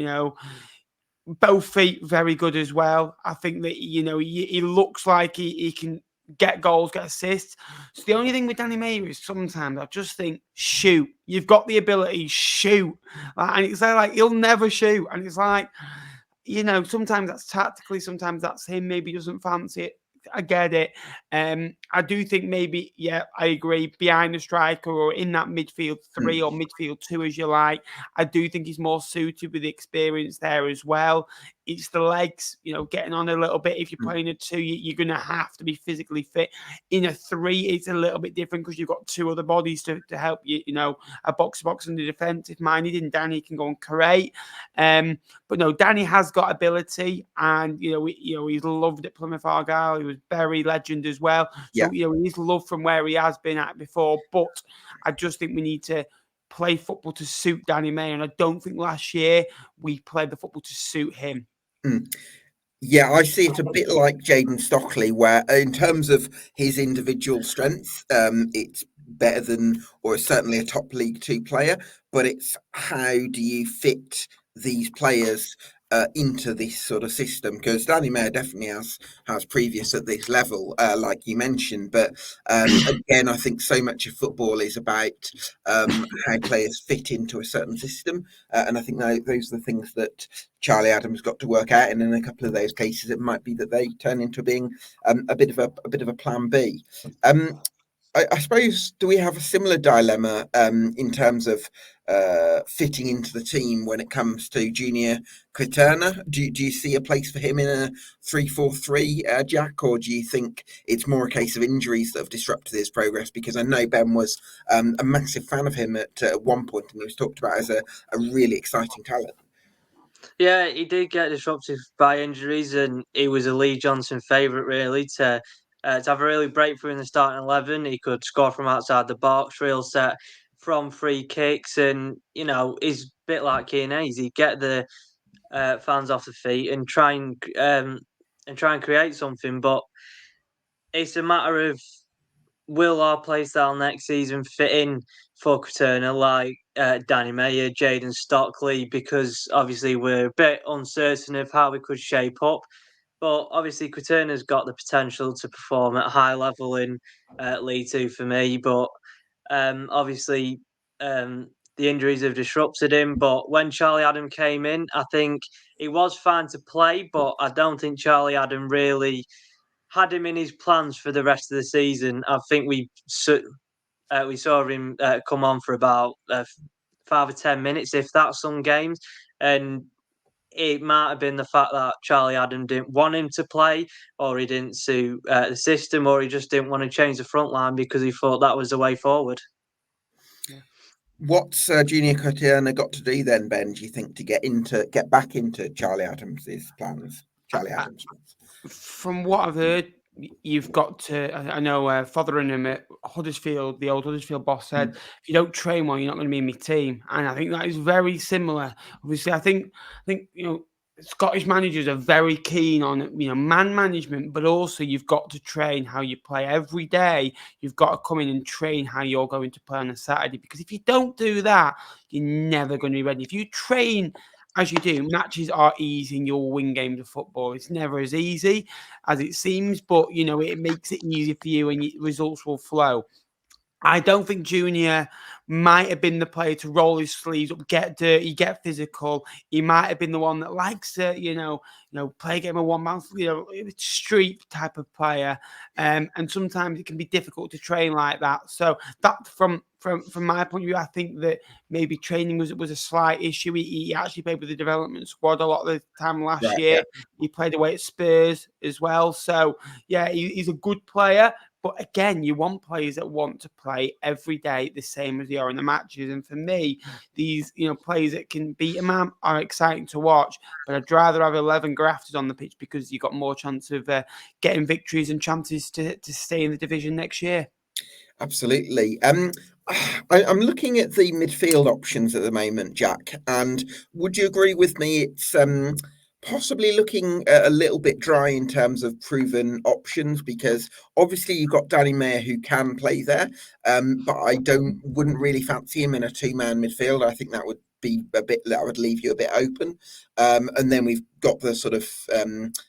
both feet very good as well. I think that, he looks like he can get goals, get assists. So the only thing with Danny Mayer is sometimes I just think, shoot. You've got the ability, shoot. And it's like he'll never shoot. And it's like, sometimes that's tactically, sometimes that's him. Maybe he doesn't fancy it. I get it. I do think maybe, I agree, behind the striker or in that midfield 3 or midfield 2, as you like. I do think he's more suited with the experience there as well. It's the legs, getting on a little bit. If you're playing a 2, you're going to have to be physically fit. In a 3, it's a little bit different because you've got 2 other bodies to help you, a box-to-box in the defence. If minded, and Danny can go and create. But no, Danny has got ability, and he's loved at Plymouth Argyle. He was Bury legend as well. So he's loved from where he has been at before. But I just think we need to play football to suit Danny Mayer, and I don't think last year we played the football to suit him. Yeah, I see it a bit like Jayden Stockley, where in terms of his individual strength, it's better than, or certainly a top League Two player, but it's how do you fit these players into this sort of system? Because Danny Mayer definitely has previous at this level, like you mentioned, but again, I think so much of football is about how players fit into a certain system, and I think those are the things that Charlie Adams got to work out, and in a couple of those cases, it might be that they turn into being a bit of a plan B. I suppose, do we have a similar dilemma in terms of fitting into the team when it comes to Junior Quiterna? Do you see a place for him in a 3-4-3, Jack, or do you think it's more a case of injuries that have disrupted his progress? Because I know Ben was a massive fan of him at one point, and he was talked about as a really exciting talent. Yeah, he did get disrupted by injuries, and he was a Lee Johnson favourite, really, to to have a really breakthrough in the starting 11. He could score from outside the box, real set from free kicks, and he's a bit like Keane Hayes. He'd get the fans off the feet and try and create something. But it's a matter of, will our playstyle next season fit in for Quaterna, like Danny Mayer, Jaden Stockley? Because obviously we're a bit uncertain of how we could shape up. But obviously Quaterna's got the potential to perform at a high level in League Two for me. But obviously the injuries have disrupted him. But when Charlie Adam came in, I think he was fine to play, but I don't think Charlie Adam really had him in his plans for the rest of the season. I think we saw him come on for about 5 or 10 minutes, if that, some games, and it might have been the fact that Charlie Adam didn't want him to play, or he didn't suit the system, or he just didn't want to change the front line because he thought that was the way forward. What's Junior Quaterna got to do then, Ben, do you think, to get back into Charlie Adams's plans? Charlie Adams. From what I've heard, you've got to. I know Fotheringham at Huddersfield, the old Huddersfield boss, said, if you don't train well, you're not going to be in my team. And I think that is very similar. Obviously, I think Scottish managers are very keen on man management, but also you've got to train how you play every day. You've got to come in and train how you're going to play on a Saturday, because if you don't do that, you're never going to be ready. If you train as you do, matches are easy and you'll win games of football. It's never as easy as it seems, but it makes it easier for you and results will flow. I don't think Junior might have been the player to roll his sleeves up, get dirty, get physical. He might have been the one that likes to, play a game of one man, street type of player. And sometimes it can be difficult to train like that. So that, from my point of view, I think that maybe training was a slight issue. He actually played with the development squad a lot of the time last year. Yeah. He played away at Spurs as well. So yeah, he's a good player. But again, you want players that want to play every day the same as they are in the matches. And for me, these players that can beat a man are exciting to watch. But I'd rather have 11 grafters on the pitch, because you've got more chance of getting victories and chances to stay in the division next year. Absolutely. I'm looking at the midfield options at the moment, Jack, and would you agree with me? It's possibly looking a little bit dry in terms of proven options, because obviously you've got Danny Mayer who can play there, but I wouldn't really fancy him in a two-man midfield. I think that would be that would leave you a bit open. And then we've got the sort of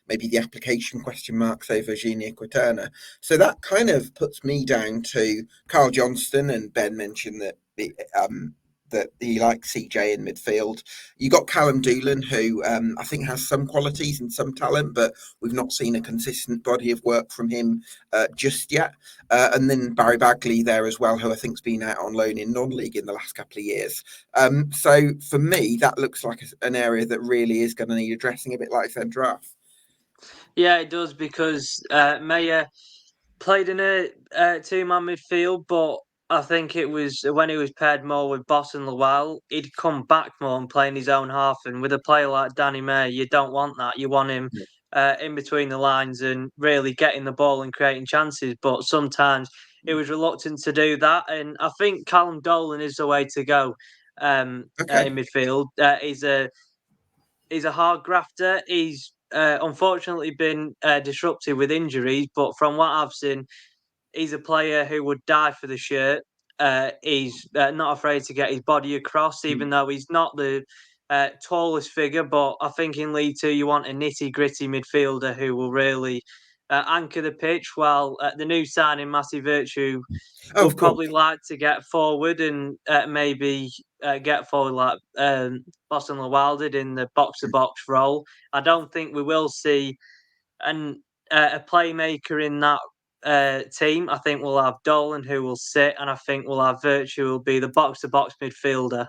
maybe the application question marks over Junior Quaterna. So that kind of puts me down to Carl Johnston, and Ben mentioned that that he likes CJ in midfield. You got Callum Doolan, who I think has some qualities and some talent, but we've not seen a consistent body of work from him just yet. And then Barry Bagley there as well, who I think's been out on loan in non-league in the last couple of years. So for me, that looks like an area that really is going to need addressing, a bit like centre half. Yeah, it does, because Mayer played in a two-man midfield, but I think it was when he was paired more with Boss and Lowell, he'd come back more and play in his own half. And with a player like Danny Mayer, you don't want that. You want him in between the lines and really getting the ball and creating chances. But sometimes he was reluctant to do that. And I think Callum Dolan is the way to go in midfield. He's a hard grafter. He's unfortunately been disrupted with injuries, but from what I've seen, he's a player who would die for the shirt. He's not afraid to get his body across, even though he's not the tallest figure. But I think in League Two, you want a nitty-gritty midfielder who will really anchor the pitch, while the new signing, Matty Virtue, would probably like to get forward and maybe get forward like Boston Lowell did in the box-to-box role. I don't think we will see a playmaker in that team. I think we'll have Dolan, who will sit, and I think we'll have Virtue, who will be the box-to-box midfielder.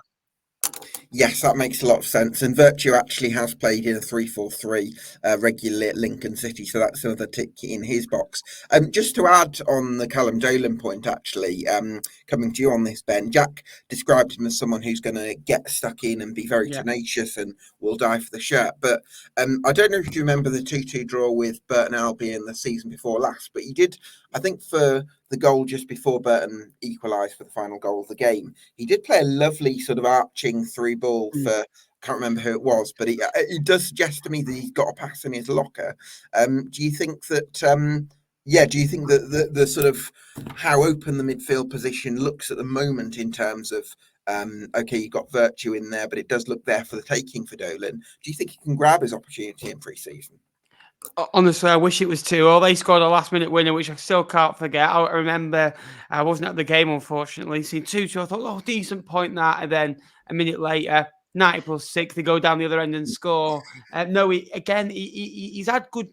Yes, that makes a lot of sense. And Virtue actually has played in a 3-4-3 regularly at Lincoln City, so that's another tick in his box. Just to add on the Callum Dolan point, actually, coming to you on this, Ben, Jack described him as someone who's going to get stuck in and be very tenacious and will die for the shirt. But I don't know if you remember the 2-2 draw with Burton Albion the season before last, but he did, I think, for the goal just before Burton equalised for the final goal of the game, he did play a lovely sort of arching through ball for, I can't remember who it was, but it does suggest to me that he's got a pass in his locker. Do you think that, do you think that the sort of how open the midfield position looks at the moment in terms of, okay, you've got Virtue in there, but it does look there for the taking for Dolan. Do you think he can grab his opportunity in pre-season? Honestly, I wish it was 2-2. They scored a last-minute winner, which I still can't forget. I remember I wasn't at the game, unfortunately. Seeing 2-2, I thought, oh, decent point that. And then a minute later, 90+6, they go down the other end and score. No, he's had good,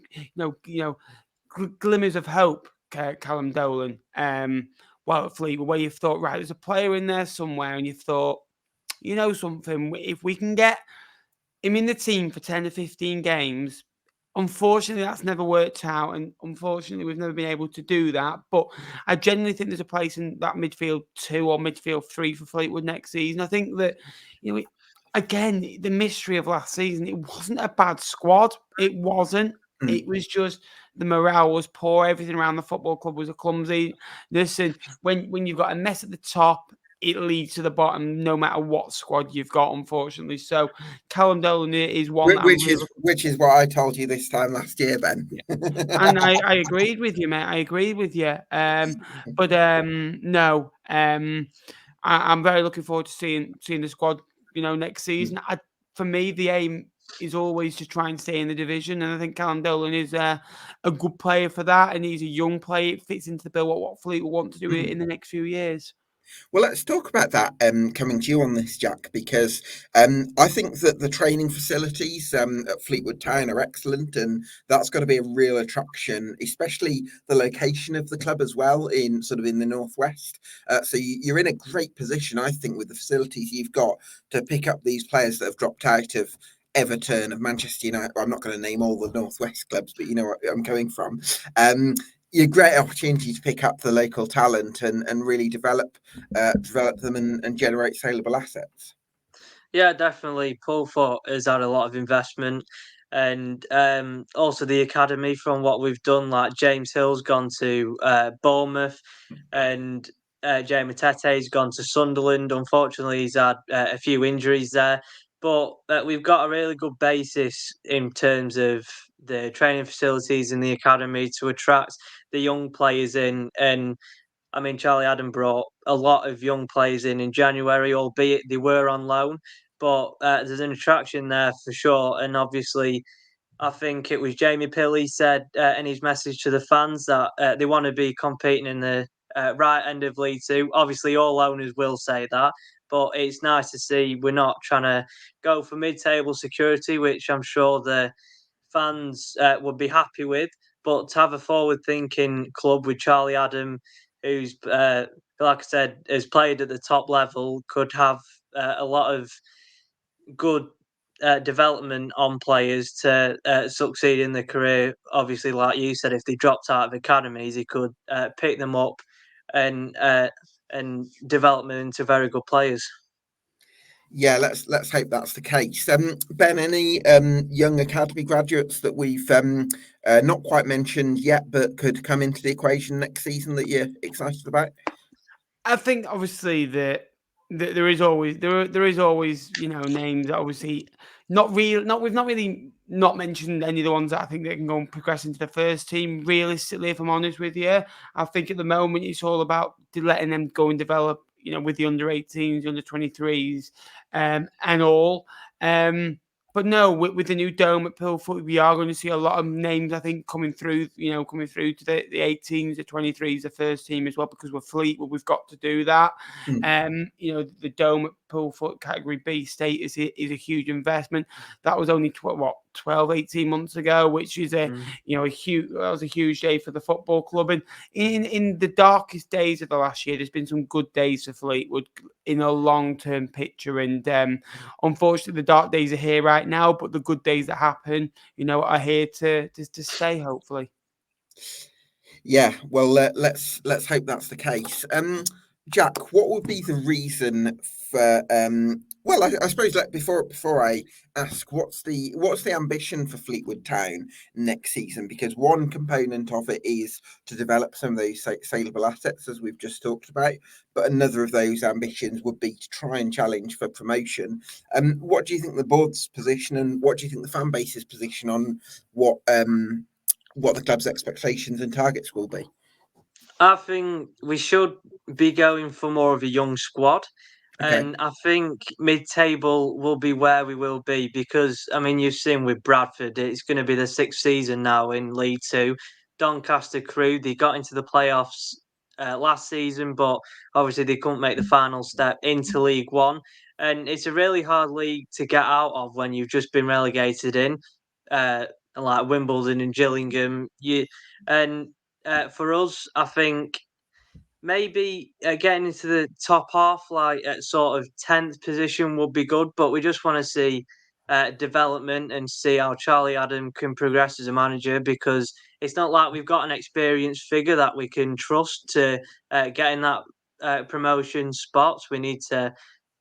glimmers of hope, Callum Dolan. While at Fleetwood, where you've thought, right, there's a player in there somewhere, and you thought, you know something, if we can get him in the team for 10 to 15 games, unfortunately, that's never worked out, and unfortunately, we've never been able to do that. But I genuinely think there's a place in that midfield 2 or midfield 3 for Fleetwood next season. I think that, again, the mystery of last season, it wasn't a bad squad. It wasn't. It was just the morale was poor. Everything around the football club was a clumsy. Listen, when you've got a mess at the top, it leads to the bottom, no matter what squad you've got, unfortunately. So Callum Dolan is one which is what I told you this time last year, Ben. And I agreed with you, mate. I agreed with you. No. I'm very looking forward to seeing the squad, next season. For me, the aim is always to try and stay in the division, and I think Callum Dolan is a good player for that, and he's a young player. It fits into the bill what Fleetwood want to do in the next few years. Well, let's talk about that coming to you on this, Jack, because I think that the training facilities at Fleetwood Town are excellent, and that's got to be a real attraction, especially the location of the club as well, in the northwest. So you're in a great position, I think, with the facilities you've got to pick up these players that have dropped out of Everton, of Manchester United. I'm not going to name all the northwest clubs, but you know where I'm coming from. A great opportunity to pick up the local talent and really develop them and generate saleable assets. Yeah, definitely. Pulfoot has had a lot of investment, and also the academy. From what we've done, like James Hill's gone to Bournemouth, and Jamie Tete's gone to Sunderland. Unfortunately, he's had a few injuries there, but we've got a really good basis in terms of the training facilities in the academy to attract the young players in. And I mean, Charlie Adam brought a lot of young players in January, albeit they were on loan. But there's an attraction there for sure. And obviously, I think it was Jamie Pilley said in his message to the fans that they want to be competing in the right end of League Two. Obviously, all owners will say that. But it's nice to see we're not trying to go for mid-table security, which I'm sure the fans would be happy with. But to have a forward-thinking club with Charlie Adam, who's, like I said, has played at the top level, could have a lot of good development on players to succeed in their career. Obviously, like you said, if they dropped out of academies, he could pick them up and develop them into very good players. Yeah, let's hope that's the case. Ben, any young academy graduates that we've not quite mentioned yet, but could come into the equation next season that you're excited about? I think obviously that there is always names that obviously we've not really not mentioned any of the ones that I think they can go and progress into the first team. Realistically, if I'm honest with you, I think at the moment it's all about letting them go and develop, with the under 18s, under 23s, and all. But no, with the new dome at Pillfoot, we are going to see a lot of names, I think, coming through to the 18s, the 23s, the first team as well, because we're Fleetwood, we've got to do that. The dome at Pillfoot Category B status is a huge investment. That was only 12, 18 months ago, which is a huge day for the football club. And in the darkest days of the last year, there's been some good days for Fleetwood in a long-term picture. And unfortunately, the dark days are here right now, but the good days that happen, are here to stay, hopefully. Yeah, well, let's hope that's the case. Jack, what would be the reason for? Well, I suppose before I ask, what's the ambition for Fleetwood Town next season? Because one component of it is to develop some of those saleable assets, as we've just talked about. But another of those ambitions would be to try and challenge for promotion. What do you think the board's position, and what do you think the fan base's position on what the club's expectations and targets will be? I think we should be going for more of a young squad. Okay. And I think mid-table will be where we will be because, I mean, you've seen with Bradford, it's going to be the 6th season now in League Two. Doncaster Crew, they got into the playoffs last season, but obviously they couldn't make the final step into League One. And it's a really hard league to get out of when you've just been relegated in, like Wimbledon and Gillingham. For us, I think maybe getting into the top half, like at sort of 10th position, would be good. But we just want to see development and see how Charlie Adam can progress as a manager because it's not like we've got an experienced figure that we can trust to get in that promotion spots. We need to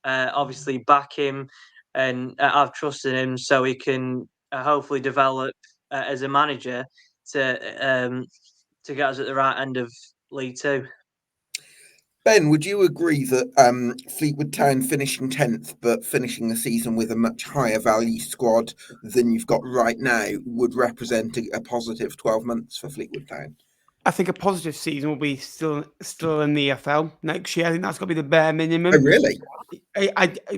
obviously back him and have trust in him so he can hopefully develop as a manager to get us at the right end of League Two. Ben, would you agree that Fleetwood Town finishing 10th, but finishing the season with a much higher value squad than you've got right now would represent a positive 12 months for Fleetwood Town? I think a positive season will be still in the EFL next year. I think that's got to be the bare minimum. Oh, really?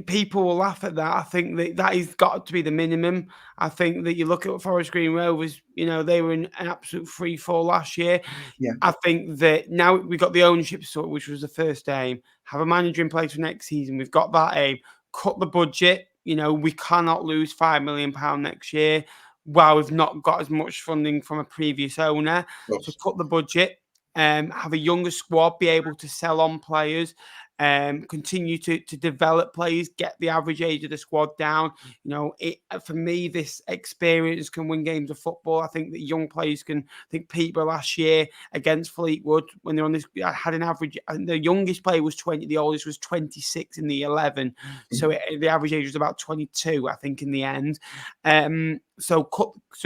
People will laugh at that. I think that has got to be the minimum. I think that you look at Forest Green Rovers, they were in an absolute free fall last year. Yeah. I think that now we've got the ownership sort, which was the first aim. Have a manager in place for next season. We've got that aim. Cut the budget. We cannot lose £5 million next year. While we've not got as much funding from a previous owner. So cut the budget, have a younger squad, be able to sell on players, continue to develop players, get the average age of the squad down. For me, this experience can win games of football. I think that young players can. I think Peterborough last year against Fleetwood, when they're on this, had an average. I think the youngest player was 20, the oldest was 26 in the 11. So the average age was about 22, I think, in the end. So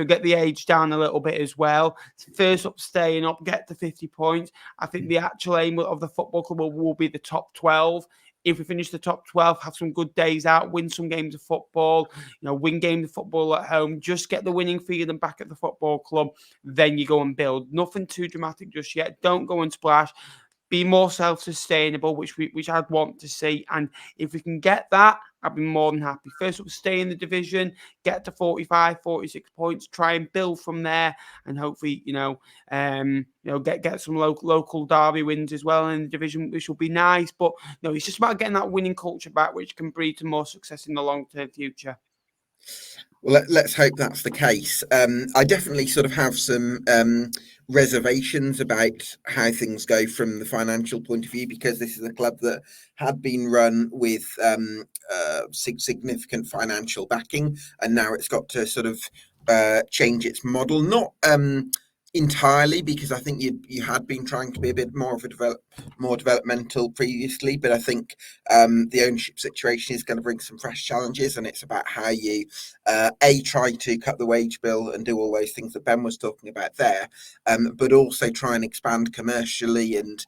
get the age down a little bit as well. First up, staying up, get to 50 points. I think the actual aim of the football club will be the top 12. If we finish the top 12, have some good days out, win some games of football, win games of football at home, just get the winning feeling back at the football club. Then you go and build. Nothing too dramatic just yet. Don't go and splash. Be more self-sustainable, which I'd want to see. And if we can get that, I'd be more than happy. First up, stay in the division, get to 45, 46 points, try and build from there, and hopefully, get some local derby wins as well in the division, which will be nice. But it's just about getting that winning culture back, which can breed to more success in the long-term future. Well, let's hope that's the case. I definitely sort of have some reservations about how things go from the financial point of view, because this is a club that had been run with significant financial backing, and now it's got to sort of change its model. Not entirely, because I think you had been trying to be a bit more of more developmental previously, but I think the ownership situation is going to bring some fresh challenges, and it's about how you try to cut the wage bill and do all those things that Ben was talking about there, but also try and expand commercially and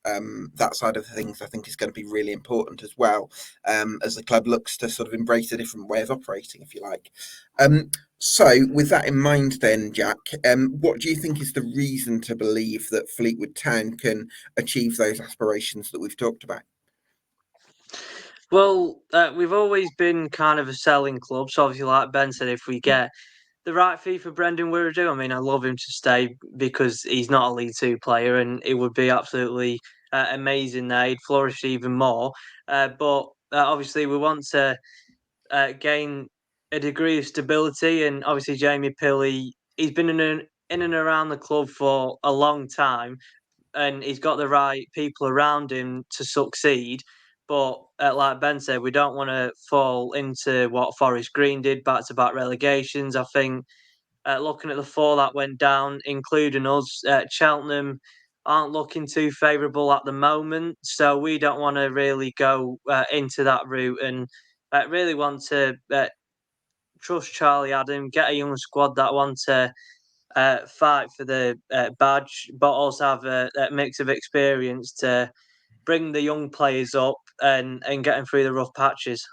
that side of things. I think is going to be really important as well, as the club looks to sort of embrace a different way of operating, if you like. So with that in mind then, Jack, what do you think is the reason to believe that Fleetwood Town can achieve those aspirations that we've talked about? Well, we've always been kind of a selling club. So obviously, like Ben said, if we get the right fee for Brendan Wirradu, I mean, I love him to stay because he's not a League Two player, and it would be absolutely amazing there. He'd flourish even more. But obviously, we want to gain a degree of stability, and obviously Jamie Pilley, he's been in and around the club for a long time, and he's got the right people around him to succeed. But like Ben said, we don't want to fall into what Forest Green did, back-to-back relegations. I think looking at the four that went down, including us, Cheltenham aren't looking too favourable at the moment. So we don't want to really go into that route, and really want to trust Charlie Adam, get a young squad that want to fight for the badge, but also have a mix of experience to bring the young players up and get them through the rough patches.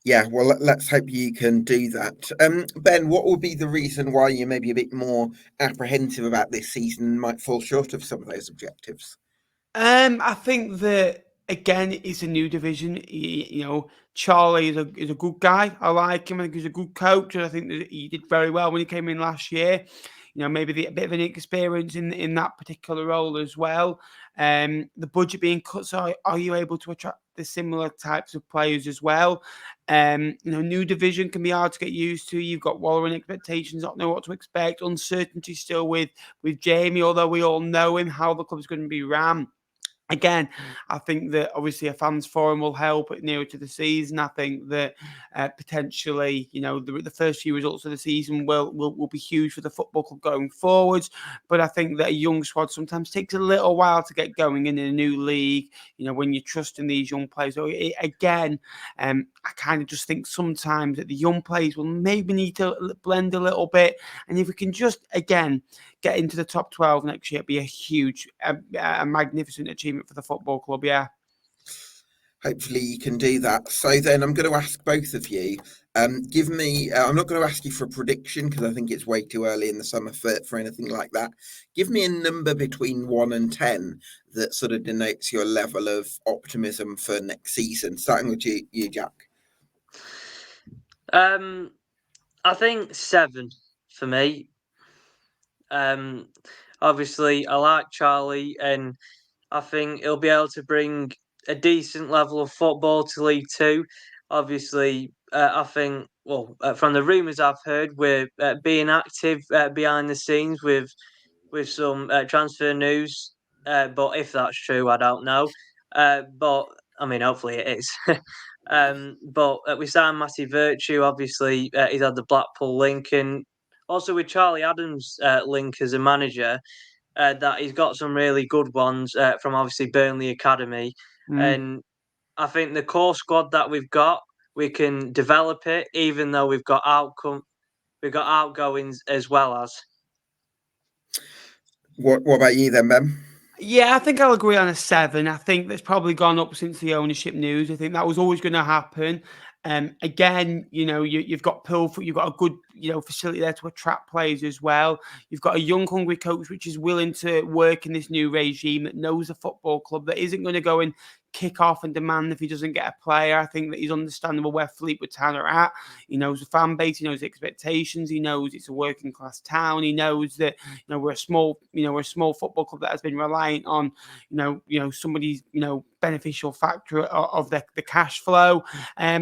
Yeah, well, let's hope you can do that. Ben, what will be the reason why you may be a bit more apprehensive about this season and might fall short of some of those objectives? I think that again, it's a new division. Charlie is a good guy. I like him. I think he's a good coach, and I think that he did very well when he came in last year. Maybe a bit of an experience in that particular role as well. The budget being cut, so are you able to attract the similar types of players as well? New division can be hard to get used to. You've got wallowing expectations, not know what to expect, uncertainty still with Jamie, although we all know him, how the club's going to be ran. Again, I think that obviously a fans forum will help nearer to the season. I think that potentially, the first few results of the season will be huge for the football club going forwards. But I think that a young squad sometimes takes a little while to get going in a new league. When you're trusting these young players. So I kind of just think sometimes that the young players will maybe need to blend a little bit. And if we can just, again, get into the top 12 next year, it'd be a huge, a magnificent achievement for the football club, yeah. Hopefully you can do that. So then I'm going to ask both of you, give me, I'm not going to ask you for a prediction because I think it's way too early in the summer for anything like that. Give me a number between 1 and 10 that sort of denotes your level of optimism for next season, starting with you Jack. I think 7 for me. Obviously, I like Charlie, and I think he'll be able to bring a decent level of football to League Two. Obviously, I think, from the rumours I've heard, we're being active behind the scenes with some transfer news. But if that's true, I don't know. But I mean, hopefully it is. But we signed Matty Virtue. Obviously, he's had the Blackpool link, and also with Charlie Adams' link as a manager. That he's got some really good ones from obviously Burnley Academy, and I think the core squad that we've got, we can develop it, even though we've got outgoings as well as. What about you then, Ben? Yeah, I think I'll agree on a 7. I think that's probably gone up since the ownership news. I think that was always going to happen. Again, you've got Pilfoot, you've got a good, facility there to attract players as well. You've got a young, hungry coach which is willing to work in this new regime, that knows the football club, that isn't going to go and kick off and demand if he doesn't get a player. I think that he's understandable where Fleetwood Town are at. He knows the fan base, he knows the expectations, he knows it's a working class town, he knows that we're a small football club that has been reliant on somebody's beneficial factor of the cash flow.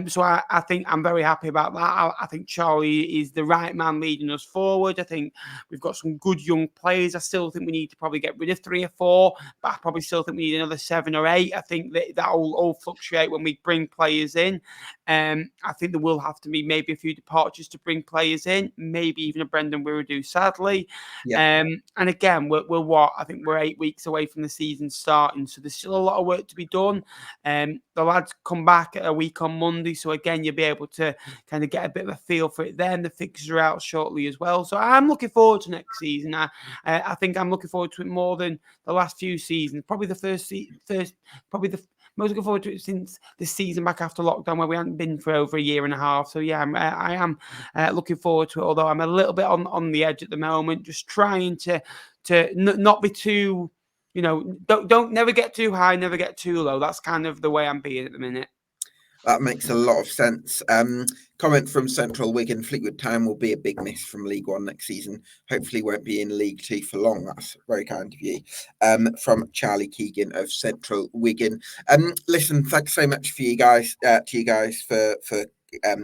So I think I'm very happy about that. I think Charlie is the right man leading us forward. I think we've got some good young players. I still think we need to probably get rid of 3 or 4, but I probably still think we need another 7 or 8. I think that will all fluctuate when we bring players in. I think there will have to be maybe a few departures to bring players in, maybe even a Brendan Wiradu, sadly. Yeah. And again, I think we're 8 weeks away from the season starting, so there's still a lot of work to be done. The lads come back a week on Monday, so again, you'll be able to kind of get a bit of a feel for it then. The fixtures are out shortly as well, so I'm looking forward to next season. I think I'm looking forward to it more than the last few seasons. Probably the most looking forward to it since the season back after lockdown, where we hadn't been for over a year and a half. So yeah, I am looking forward to it, although I'm a little bit on the edge at the moment, just trying to not be too, don't never get too high, never get too low. That's kind of the way I'm being at the minute. That makes a lot of sense. Comment from Central Wigan: Fleetwood Town will be a big miss from League One next season. Hopefully won't be in League Two for long. That's very kind of you. From Charlie Keegan of Central Wigan. Listen, thanks so much to you guys for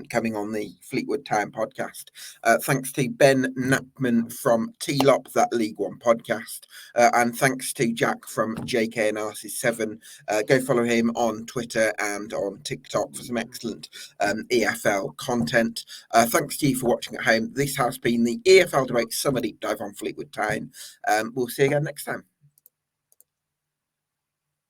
coming on the Fleetwood Town podcast. Thanks to Ben Knapman from TLOP, that League One podcast. And thanks to Jack from jkanalysis 7. Go follow him on Twitter and on TikTok for some excellent EFL content. Thanks to you for watching at home. This has been the EFL Debate Summer Deep Dive on Fleetwood Town. We'll see you again next time.